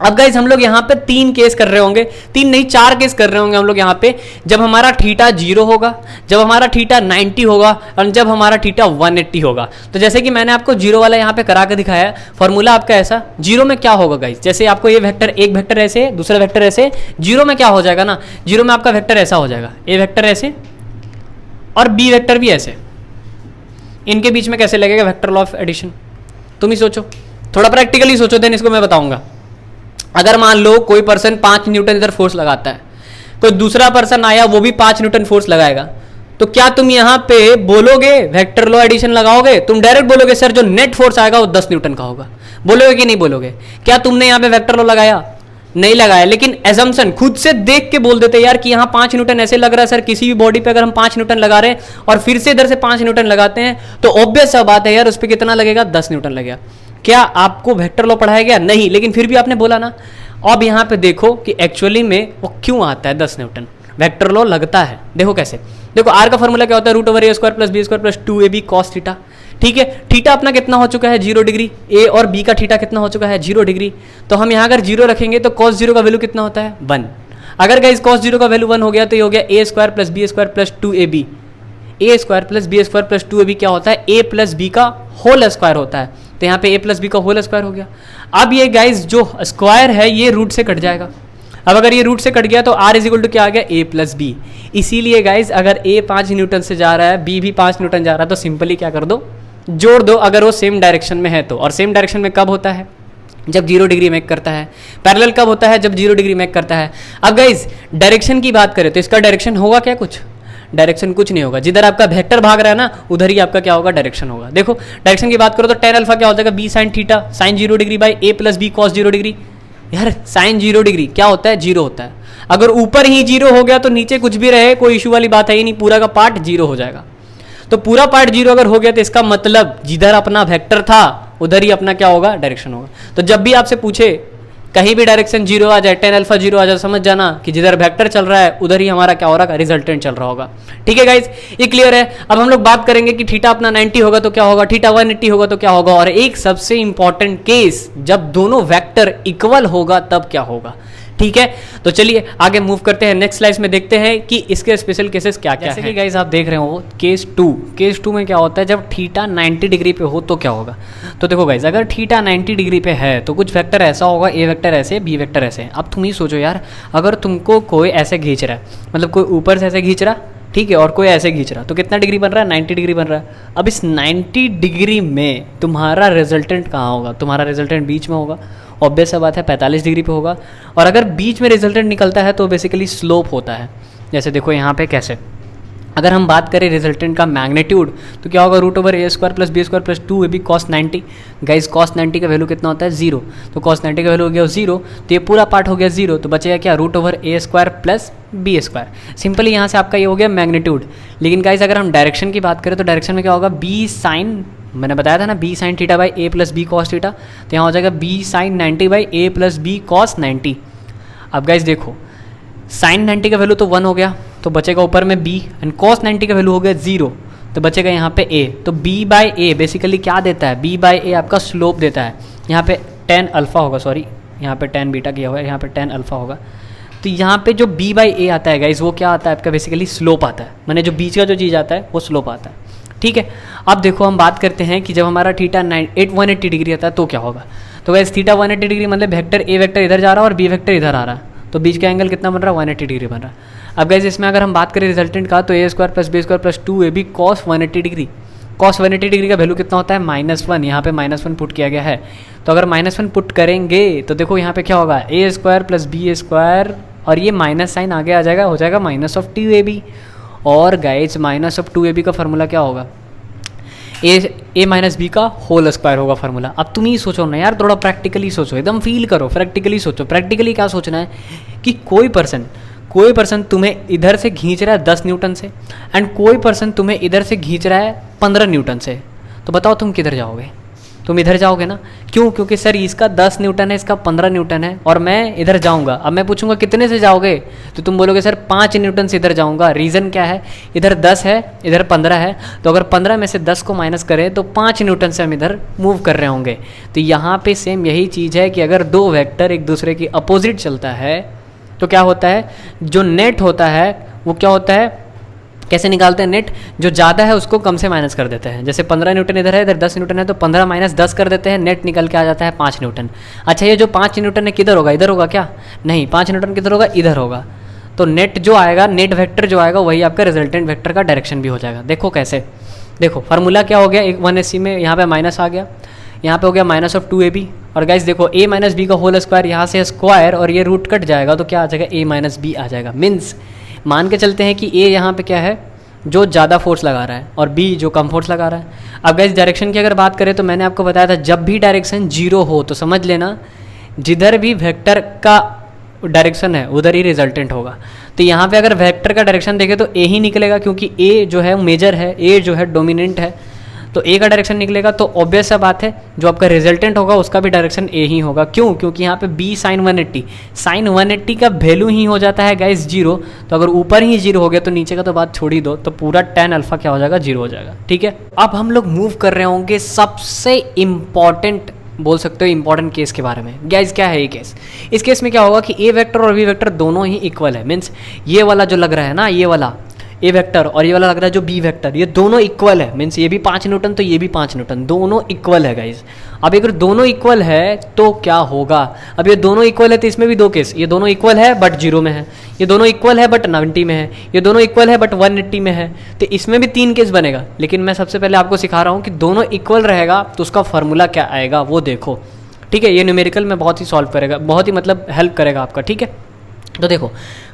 अब गाइज हम लोग यहाँ पे 3 केस कर रहे होंगे, 3 नहीं 4 केस कर रहे होंगे हम लोग यहाँ पे। जब हमारा थीटा 0 होगा, जब हमारा थीटा 90 होगा, और जब हमारा थीटा 180 होगा। तो जैसे कि मैंने आपको 0 वाला यहाँ पे करा के दिखाया, फॉर्मूला आपका ऐसा। 0 में क्या होगा गाइज? जैसे आपको ये वेक्टर, एक वेक्टर ऐसे, दूसरा वेक्टर ऐसे, 0 में क्या हो जाएगा ना? 0 में आपका वेक्टर ऐसा हो जाएगा, ए वेक्टर ऐसे और बी वेक्टर भी ऐसे। इनके बीच में कैसे लगेगा वेक्टर लॉ ऑफ एडिशन? तुम ही सोचो, थोड़ा प्रैक्टिकली सोचो, देन इसको मैं बताऊंगा। अगर मान लो कोई पर्सन 5 न्यूटन इधर फोर्स लगाता है, कोई दूसरा पर्सन आया वो भी 5 न्यूटन फोर्स लगाएगा, तो क्या तुम यहाँ पे बोलोगे वेक्टर लॉ एडिशन लगाओगे? तुम डायरेक्ट बोलोगे सर जो नेट फोर्स आएगा वो 10 न्यूटन का होगा। बोलोगे कि नहीं बोलोगे? क्या तुमने यहाँ पे वेक्टर लॉ लगाया? नहीं लगाया, लेकिन एजम्पशन खुद से देख के बोल देते यार कि यहाँ 5 न्यूटन ऐसे लग रहा है सर। किसी भी बॉडी पे अगर हम 5 न्यूटन लगा रहे हैं और फिर से इधर से 5 न्यूटन लगाते हैं तो ऑब्वियस सा बात है यार उस पर कितना लगेगा? 10 न्यूटन लगेगा। क्या आपको वेक्टर लॉ पढ़ाया गया? नहीं, लेकिन फिर भी आपने बोला ना। अब यहाँ पे देखो कि एक्चुअली में वो क्यों आता है 10 न्यूटन, वेक्टर लॉ लगता है। देखो कैसे, देखो आर का फॉर्मूला क्या होता है? √a² + b² + 2ab cos theta. ठीक है, थीटा अपना कितना हो चुका है? 0 डिग्री। ए और बी का थीटा कितना हो चुका है? 0 डिग्री। तो हम यहाँ अगर 0 रखेंगे तो cos 0 का वैल्यू कितना होता है? 1। अगर गाइस cos 0 का वैल्यू 1 हो गया तो ये हो गया a² + b² + 2ab। a² + b² + 2ab क्या होता है? a + b का होल स्क्वायर होता है। तो यहाँ पे a + b का होल स्क्वायर हो गया। अब ये गाइस जो स्क्वायर है ये रूट से कट जाएगा। अब अगर ये रूट से कट गया तो r = क्या आ गया? a + b। इसीलिए गाइस अगर a 5 न्यूटन से जा रहा है, b भी 5 न्यूटन जा रहा है, तो सिंपली क्या कर दो? जोड़ दो, अगर वो सेम डायरेक्शन में है तो। और सेम डायरेक्शन में कब होता है? जब 0 डिग्री मेक करता है। पैरेलल कब होता है? जब 0 डिग्री मेक करता है। अब गाइस डायरेक्शन की बात करें तो इसका डायरेक्शन होगा क्या? कुछ डायरेक्शन कुछ नहीं होगा। जिधर आपका वेक्टर भाग रहा है ना उधर ही आपका क्या होगा? डायरेक्शन होगा। देखो डायरेक्शन की बात करो तो tan अल्फा क्या हो जाएगा? b sin theta sin 0 degree by a + b cos 0 degree. यार sin 0 डिग्री क्या होता है? 0 होता है। अगर ऊपर ही 0 हो गया तो नीचे कुछ भी रहे कोई इशू वाली बात है ही नहीं, पूरा का पार्ट 0 हो जाएगा। तो पूरा पार्ट 0 अगर हो गया तो इसका मतलब जिधर अपना वेक्टर था उधर ही अपना क्या होगा? डायरेक्शन होगा। तो जब भी आपसे पूछे कहीं भी डायरेक्शन 0 आ जाए, tan अल्फा 0 आ जाए, समझ जाना कि जिधर वेक्टर चल रहा है उधर ही हमारा क्या हो रहा है? रिजल्टेंट चल रहा होगा। ठीक है गाइज, ये क्लियर है। अब हम लोग बात करेंगे कि थीटा अपना 90 होगा तो क्या होगा, थीटा 180 होगा तो क्या होगा, और एक सबसे इंपॉर्टेंट केस जब दोनों वेक्टर इक्वल होगा तब क्या होगा। ठीक है, तो चलिए आगे मूव करते हैं। नेक्स्ट स्लाइड में देखते हैं कि इसके स्पेशल केसेस क्या क्या है। जैसे कि गाइस आप देख रहे हो केस 2 में क्या होता है? जब थीटा 90 डिग्री पे हो तो क्या होगा? तो देखो गाइस अगर थीटा 90 डिग्री पे है तो कुछ वेक्टर ऐसा होगा, ए वेक्टर ऐसे, बी वेक्टर ऐसे। अब तुम ही सोचो यार, अगर तुमको कोई ऐसे खींच रहा है, मतलब कोई ऊपर से ऐसे खींच रहा, ठीक है, और कोई ऐसे खींच रहा, तो कितना डिग्री बन रहा है? 90 डिग्री बन रहा है। अब इस 90 डिग्री में तुम्हारा रिजल्टेंट कहाँ होगा? तुम्हारा रिजल्टेंट बीच में होगा। ऑब्वियस सा बात है 45 डिग्री पे होगा। और अगर बीच में रिजल्टेंट निकलता है तो बेसिकली स्लोप होता है। जैसे देखो यहाँ पे कैसे, अगर हम बात करें रिजल्टेंट का मैग्नीट्यूड तो क्या होगा? √a² + b² + 2ab cos 90। Guys cos 90 का वैल्यू कितना होता है? 0। तो cos 90 का वैल्यू हो गया 0, तो ये पूरा पार्ट हो गया 0, तो बचेगा क्या? √a² + b²। सिंपली यहाँ से आपका ये हो गया मैग्नीट्यूड। लेकिन गाइस अगर हम डायरेक्शन की बात करें तो डायरेक्शन में क्या होगा? b sin, मैंने बताया था ना b sin theta by a + b cos theta, तो यहाँ हो जाएगा b sin 90 by a + b cos 90। अब गाइस देखो sin 90 का वैल्यू तो 1 हो गया, तो बचेगा ऊपर में b, एंड cos 90 का वैल्यू हो गया 0, तो बचेगा यहाँ पे a। तो b बाई a बेसिकली क्या देता है? b बाई a आपका स्लोप देता है। यहाँ पे टेन अल्फ़ा होगा, सॉरी यहाँ पे टेन बीटा किया हुआ है, यहाँ पे टेन अल्फ़ा होगा। तो यहाँ पे जो b बाई ए आता है गाइस वो क्या आता है आपका, बेसिकली स्लोप आता है, मैंने जो बीच का जो चीज़ आता है वो स्लोप आता है। ठीक है, अब देखो हम बात करते हैं कि जब हमारा थीटा 180 डिग्री आता है तो क्या होगा। तो गाइस थीटा 180 डिग्री मतलब वेक्टर ए वेक्टर इधर जा रहा है और बी वेक्टर इधर आ रहा है, तो बीच का एंगल कितना बन रहा है, 180 डिग्री बन रहा है। अब गाइस इसमें अगर हम बात करें रिजल्टेंट का, तो A square plus B square plus 2ab cos 180 degree, cos 180 degree का वैल्यू कितना होता है, -1, यहाँ पे -1 पुट किया गया है। तो अगर -1 पुट करेंगे तो देखो यहाँ पे क्या होगा, ए स्क्वायर प्लस बी स्क्वायर और ये माइनस साइन आगे आ जाएगा, हो जाएगा -2ab। और गाइस -2ab का फार्मूला क्या होगा, ए माइनस बी का होल स्क्वायर होगा फार्मूला। अब तुम ही सोचो ना यार, थोड़ा प्रैक्टिकली सोचो, एकदम फील करो, प्रैक्टिकली सोचो। प्रैक्टिकली क्या सोचना है कि कोई पर्सन तुम्हें इधर से खींच रहा है 10 न्यूटन से एंड कोई पर्सन तुम्हें इधर से खींच रहा है 15 न्यूटन से, तो बताओ तुम किधर जाओगे, तुम इधर जाओगे ना। क्यों, क्योंकि सर इसका 10 न्यूटन है, इसका 15 न्यूटन है और मैं इधर जाऊंगा। अब मैं पूछूंगा कितने से जाओगे, तो तुम बोलोगे सर 5 न्यूटन से इधर जाऊंगा। रीज़न क्या है, इधर 10 है इधर 15 है, तो अगर 15 में से 10 को माइनस करें तो 5 न्यूटन से हम इधर मूव कर रहे होंगे। तो यहाँ पे सेम यही चीज़ है कि अगर दो वेक्टर एक दूसरे की अपोजिट चलता है तो क्या होता है, जो नेट होता है वो क्या होता है, कैसे निकालते हैं नेट, जो ज़्यादा है उसको कम से माइनस कर देते हैं। जैसे 15 न्यूटन इधर है, इधर 10 न्यूटन है, तो 15 माइनस 10 कर देते हैं, नेट निकल के आ जाता है 5 न्यूटन। अच्छा ये जो 5 न्यूटन है किधर होगा, इधर होगा क्या, नहीं, 5 न्यूटन किधर होगा, इधर होगा। तो नेट जो आएगा, नेट वेक्टर जो आएगा वही आपका रिजल्टेंट वेक्टर का डायरेक्शन भी हो जाएगा। देखो कैसे, देखो फार्मूला क्या हो गया, 180 में यहाँ पे माइनस आ गया, यहाँ पे हो गया -2ab। और गाइस देखो a माइनस बी का होल स्क्वायर, यहाँ से स्क्वायर और ये रूट कट जाएगा तो क्या आ जाएगा, a माइनस बी आ जाएगा। मीन्स मान के चलते हैं कि a यहाँ पे क्या है, जो ज़्यादा फोर्स लगा रहा है और b जो कम फोर्स लगा रहा है। अब गाइस डायरेक्शन की अगर बात करें तो मैंने आपको बताया था जब भी डायरेक्शन 0 हो तो समझ लेना जिधर भी वेक्टर का डायरेक्शन है उधर ही रिजल्टेंट होगा। तो यहाँ पे अगर वेक्टर का डायरेक्शन देखें तो a ही निकलेगा, क्योंकि a जो है मेजर है, a जो है डोमिनेंट है, तो a का डायरेक्शन निकलेगा। तो ऑब्वियस सा बात है जो आपका रिजल्टेंट होगा उसका भी डायरेक्शन a ही होगा। क्यों, क्योंकि यहाँ पे b साइन 180 का वैल्यू ही हो जाता है गाइस 0। तो अगर ऊपर ही 0 हो गया तो नीचे का तो बात छोड़ ही दो, तो पूरा tan अल्फा क्या हो जाएगा, 0 हो जाएगा। ठीक है, अब हम लोग मूव कर रहे होंगे सबसे इम्पॉर्टेंट, बोल सकते हो इंपॉर्टेंट केस के बारे में। गाइस क्या है ये केस, इस केस में क्या होगा कि a वेक्टर और b वेक्टर दोनों ही इक्वल है। मीन्स ये वाला जो लग रहा है ना, ये वाला ए वेक्टर और ये वाला लग रहा है जो बी वेक्टर, ये दोनों इक्वल है। मीन्स ये भी 5 न्यूटन तो ये भी 5 न्यूटन, दोनों इक्वल है गाइज। अब अगर दोनों इक्वल है तो क्या होगा, अब ये दोनों इक्वल है तो इसमें भी दो केस, ये दोनों इक्वल है बट 0 में है, ये दोनों इक्वल है बट 90 में है, ये दोनों इक्वल है बट 180 में है, तो इसमें भी 3 केस बनेगा। लेकिन मैं सबसे पहले आपको सिखा रहा हूँ कि दोनों इक्वल रहेगा तो उसका फॉर्मूला क्या आएगा वो देखो। ठीक है, ये न्यूमेरिकल में बहुत ही सॉल्व करेगा, बहुत ही मतलब हेल्प करेगा आपका। ठीक है, तो देखो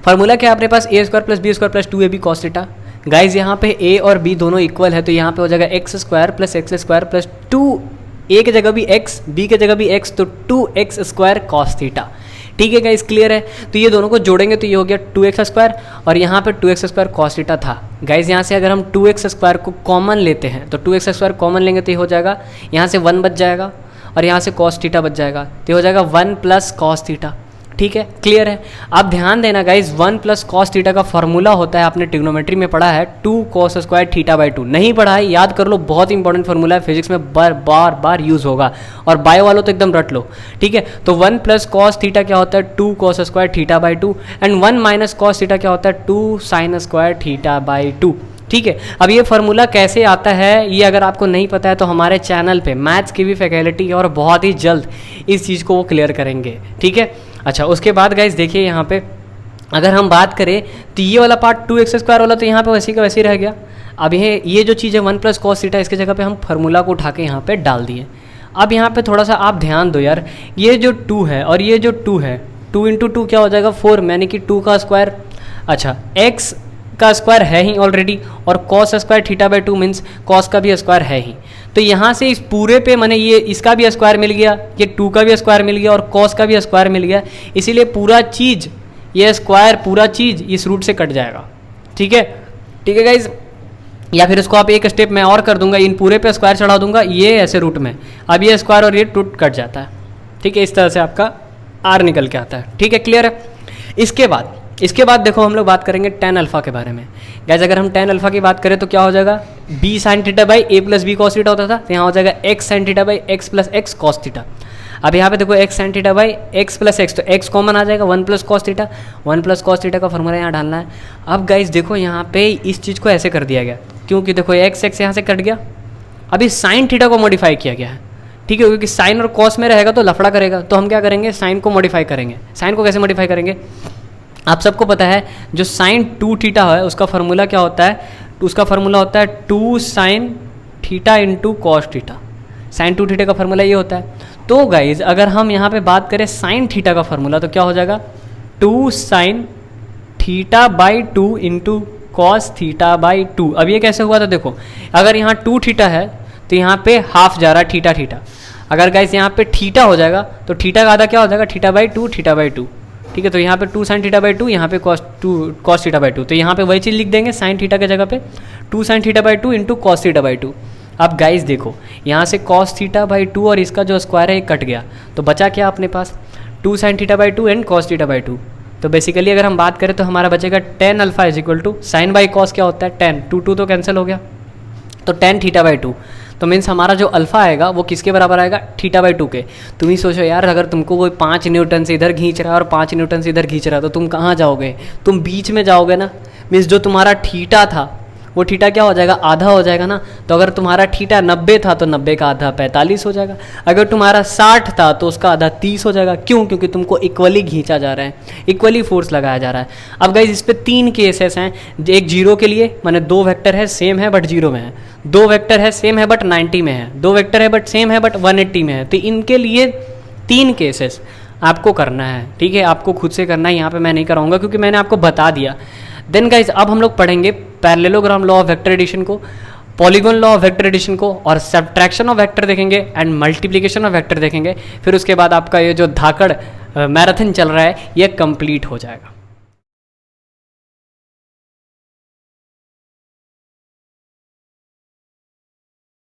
फार्मूला क्या है अपने पास, a square plus B square plus 2ab cos theta. Guys यहाँ पे a और b दोनों इक्वल है तो यहाँ पे हो जाएगा x square plus x square plus 2, a की जगह भी x, b की जगह भी x, तो 2x स्क्वायर कॉस थीटा। ठीक है गाइज, क्लियर है। तो ये दोनों को जोड़ेंगे तो ये हो गया 2x स्क्वायर और यहाँ पे 2x स्क्वायर कॉस थीटा था। गाइज यहाँ से अगर हम 2x स्क्वायर को कॉमन लेते हैं तो 2x स्क्वायर कॉमन लेंगे तो ये हो जाएगा, यहाँ से 1 बच जाएगा और यहाँ से कॉस थीटा बच जाएगा, तो ये हो जाएगा 1 प्लस कॉस थीटा। ठीक है, क्लियर है। अब ध्यान देना गाइज, 1 प्लस कॉस थीटा का फॉर्मूला होता है, आपने ट्रिग्नोमेट्री में पढ़ा है 2 कॉस स्क्वायर थीटा बाई 2। नहीं पढ़ा है, याद कर लो, बहुत इंपॉर्टेंट फॉर्मूला है, फिजिक्स में बार बार यूज होगा और बायो वालों तो एकदम रट लो। ठीक है, तो 1 प्लस कॉस थीटा क्या होता है, 2 cos square theta by 2 and 1 minus cos theta क्या होता है, 2 साइन स्क्वायर थीटा बाई 2। ठीक है, अब ये फार्मूला कैसे आता है ये अगर आपको नहीं पता है तो हमारे चैनल पे मैथ्स की भी फैकल्टी है और बहुत ही जल्द इस चीज़ को वो क्लियर करेंगे। ठीक है, अच्छा उसके बाद गाइज देखिए यहाँ पे अगर हम बात करें तो ये वाला पार्ट 2x स्क्वायर वाला तो यहाँ पे वैसे का वैसे ही रह गया। अब ये जो चीज़ है 1 प्लस कॉस थीटा, इसके जगह पे हम फार्मूला को उठा के यहाँ पे डाल दिए। अब यहाँ पे थोड़ा सा आप ध्यान दो यार, ये जो 2 है और ये जो 2 है, 2 इंटू 2 क्या हो जाएगा 4, यानी कि 2 का स्क्वायर। अच्छा x का स्क्वायर है ही ऑलरेडी और cos square theta by 2 means cos का भी स्क्वायर है ही, तो यहाँ से इस पूरे पे मैंने ये इसका भी स्क्वायर मिल गया, ये 2 का भी स्क्वायर मिल गया और कॉस का भी स्क्वायर मिल गया, इसीलिए पूरा चीज़ ये स्क्वायर पूरा चीज़ इस रूट से कट जाएगा। ठीक है, ठीक है गाइज, या फिर इसको आप एक स्टेप में और कर दूंगा, इन पूरे पे स्क्वायर चढ़ा दूंगा ये ऐसे रूट में, अब ये स्क्वायर और ये टूट कट जाता है। ठीक है, इस तरह से आपका आर निकल के आता है। ठीक है, क्लियर है। इसके बाद देखो हम लोग बात करेंगे tan अल्फा के बारे में। गाइस अगर हम tan अल्फा की बात करें तो क्या हो जाएगा, b sine theta by a plus b cos theta होता था, तो यहाँ हो जाएगा x sine theta by x plus x cos theta. अब यहाँ पे देखो x sine theta by x plus x, तो एक्स कॉमन आ जाएगा, 1 plus cos theta, 1 plus cos theta का फॉर्मूला यहाँ डालना है। अब गाइस देखो यहाँ पे इस चीज़ को ऐसे कर दिया गया, क्योंकि देखो एक्स एक्स यहाँ से कट गया, अभी साइन थीटा को मॉडिफाई किया गया है, ठीक है, क्योंकि साइन और कॉस में रहेगा तो लफड़ा करेगा, तो हम क्या करेंगे, साइन को मॉडिफाई करेंगे। साइन को कैसे मॉडिफाई करेंगे, आप सबको पता है जो साइन 2 थीटा है उसका फार्मूला क्या होता है, उसका फार्मूला होता है 2 sine theta into cos theta. Sine 2 theta का फार्मूला ये होता है। तो गाइज अगर हम यहाँ पे बात करें साइन थीटा का फार्मूला, तो क्या हो जाएगा, 2 sine theta by 2 into cos theta by 2। अब ये कैसे हुआ था, देखो अगर यहाँ 2 थीटा है तो यहाँ पे हाफ जा रहा है थीटा थीटा, अगर गाइस यहाँ पे थीटा हो जाएगा तो थीटा का आधा क्या हो जाएगा, थीटा बाई 2 थीटा बाई 2, ठीक है। तो यहाँ पे 2 साइन थीटा बाई 2, यहाँ पे कॉस थीटा बाई 2, तो यहाँ पे वही चीज़ लिख देंगे साइन थीटा के जगह पे 2 sine theta by 2 into cos theta by 2। अब गाइस देखो यहाँ से कॉस थीटा बाई 2 और इसका जो स्क्वायर है कट गया, तो बचा क्या अपने पास, 2 sine theta by 2 and cos theta by 2। तो बेसिकली अगर हम बात करें तो हमारा बचेगा tan alpha is equal to sine by cos क्या होता है, tan, 2 तो कैंसिल हो गया, तो tan थीटा बाई 2। तो मीन्स हमारा जो अल्फा आएगा वो किसके बराबर आएगा, थीटा बाई 2 के। तुम ही सोचो यार, अगर तुमको कोई 5 न्यूटन से इधर खींच रहा है और 5 न्यूटन से इधर खींच रहा है, तो तुम कहाँ जाओगे, तुम बीच में जाओगे ना। मीन्स जो तुम्हारा थीटा था वो थीटा क्या हो जाएगा, आधा हो जाएगा ना। तो अगर तुम्हारा थीटा 90 था तो 90 का आधा 45 हो जाएगा, अगर तुम्हारा 60 था तो उसका आधा 30 हो जाएगा। क्यों, क्योंकि तुमको इक्वली खींचा जा रहा है, इक्वली फोर्स लगाया जा रहा है। अब गाइज इस पे 3 केसेस हैं, एक जीरो के लिए, माने 2 वेक्टर है सेम है बट जीरो में है, 2 वेक्टर है सेम है बट 90 में है, 2 वेक्टर है बट सेम है बट 180 में है। तो इनके लिए 3 केसेस आपको करना है, ठीक है, आपको खुद से करना है, यहाँ पे मैं नहीं कराऊंगा क्योंकि मैंने आपको बता दिया। देन गाइज अब हम लोग पढ़ेंगे parallelogram law of vector addition को, polygon law of vector addition को, और सब्ट्रैक्शन ऑफ वेक्टर देखेंगे एंड मल्टीप्लिकेशन ऑफ वेक्टर देखेंगे। फिर उसके बाद आपका ये जो धाकड़ मैराथन चल रहा है ये कंप्लीट हो जाएगा।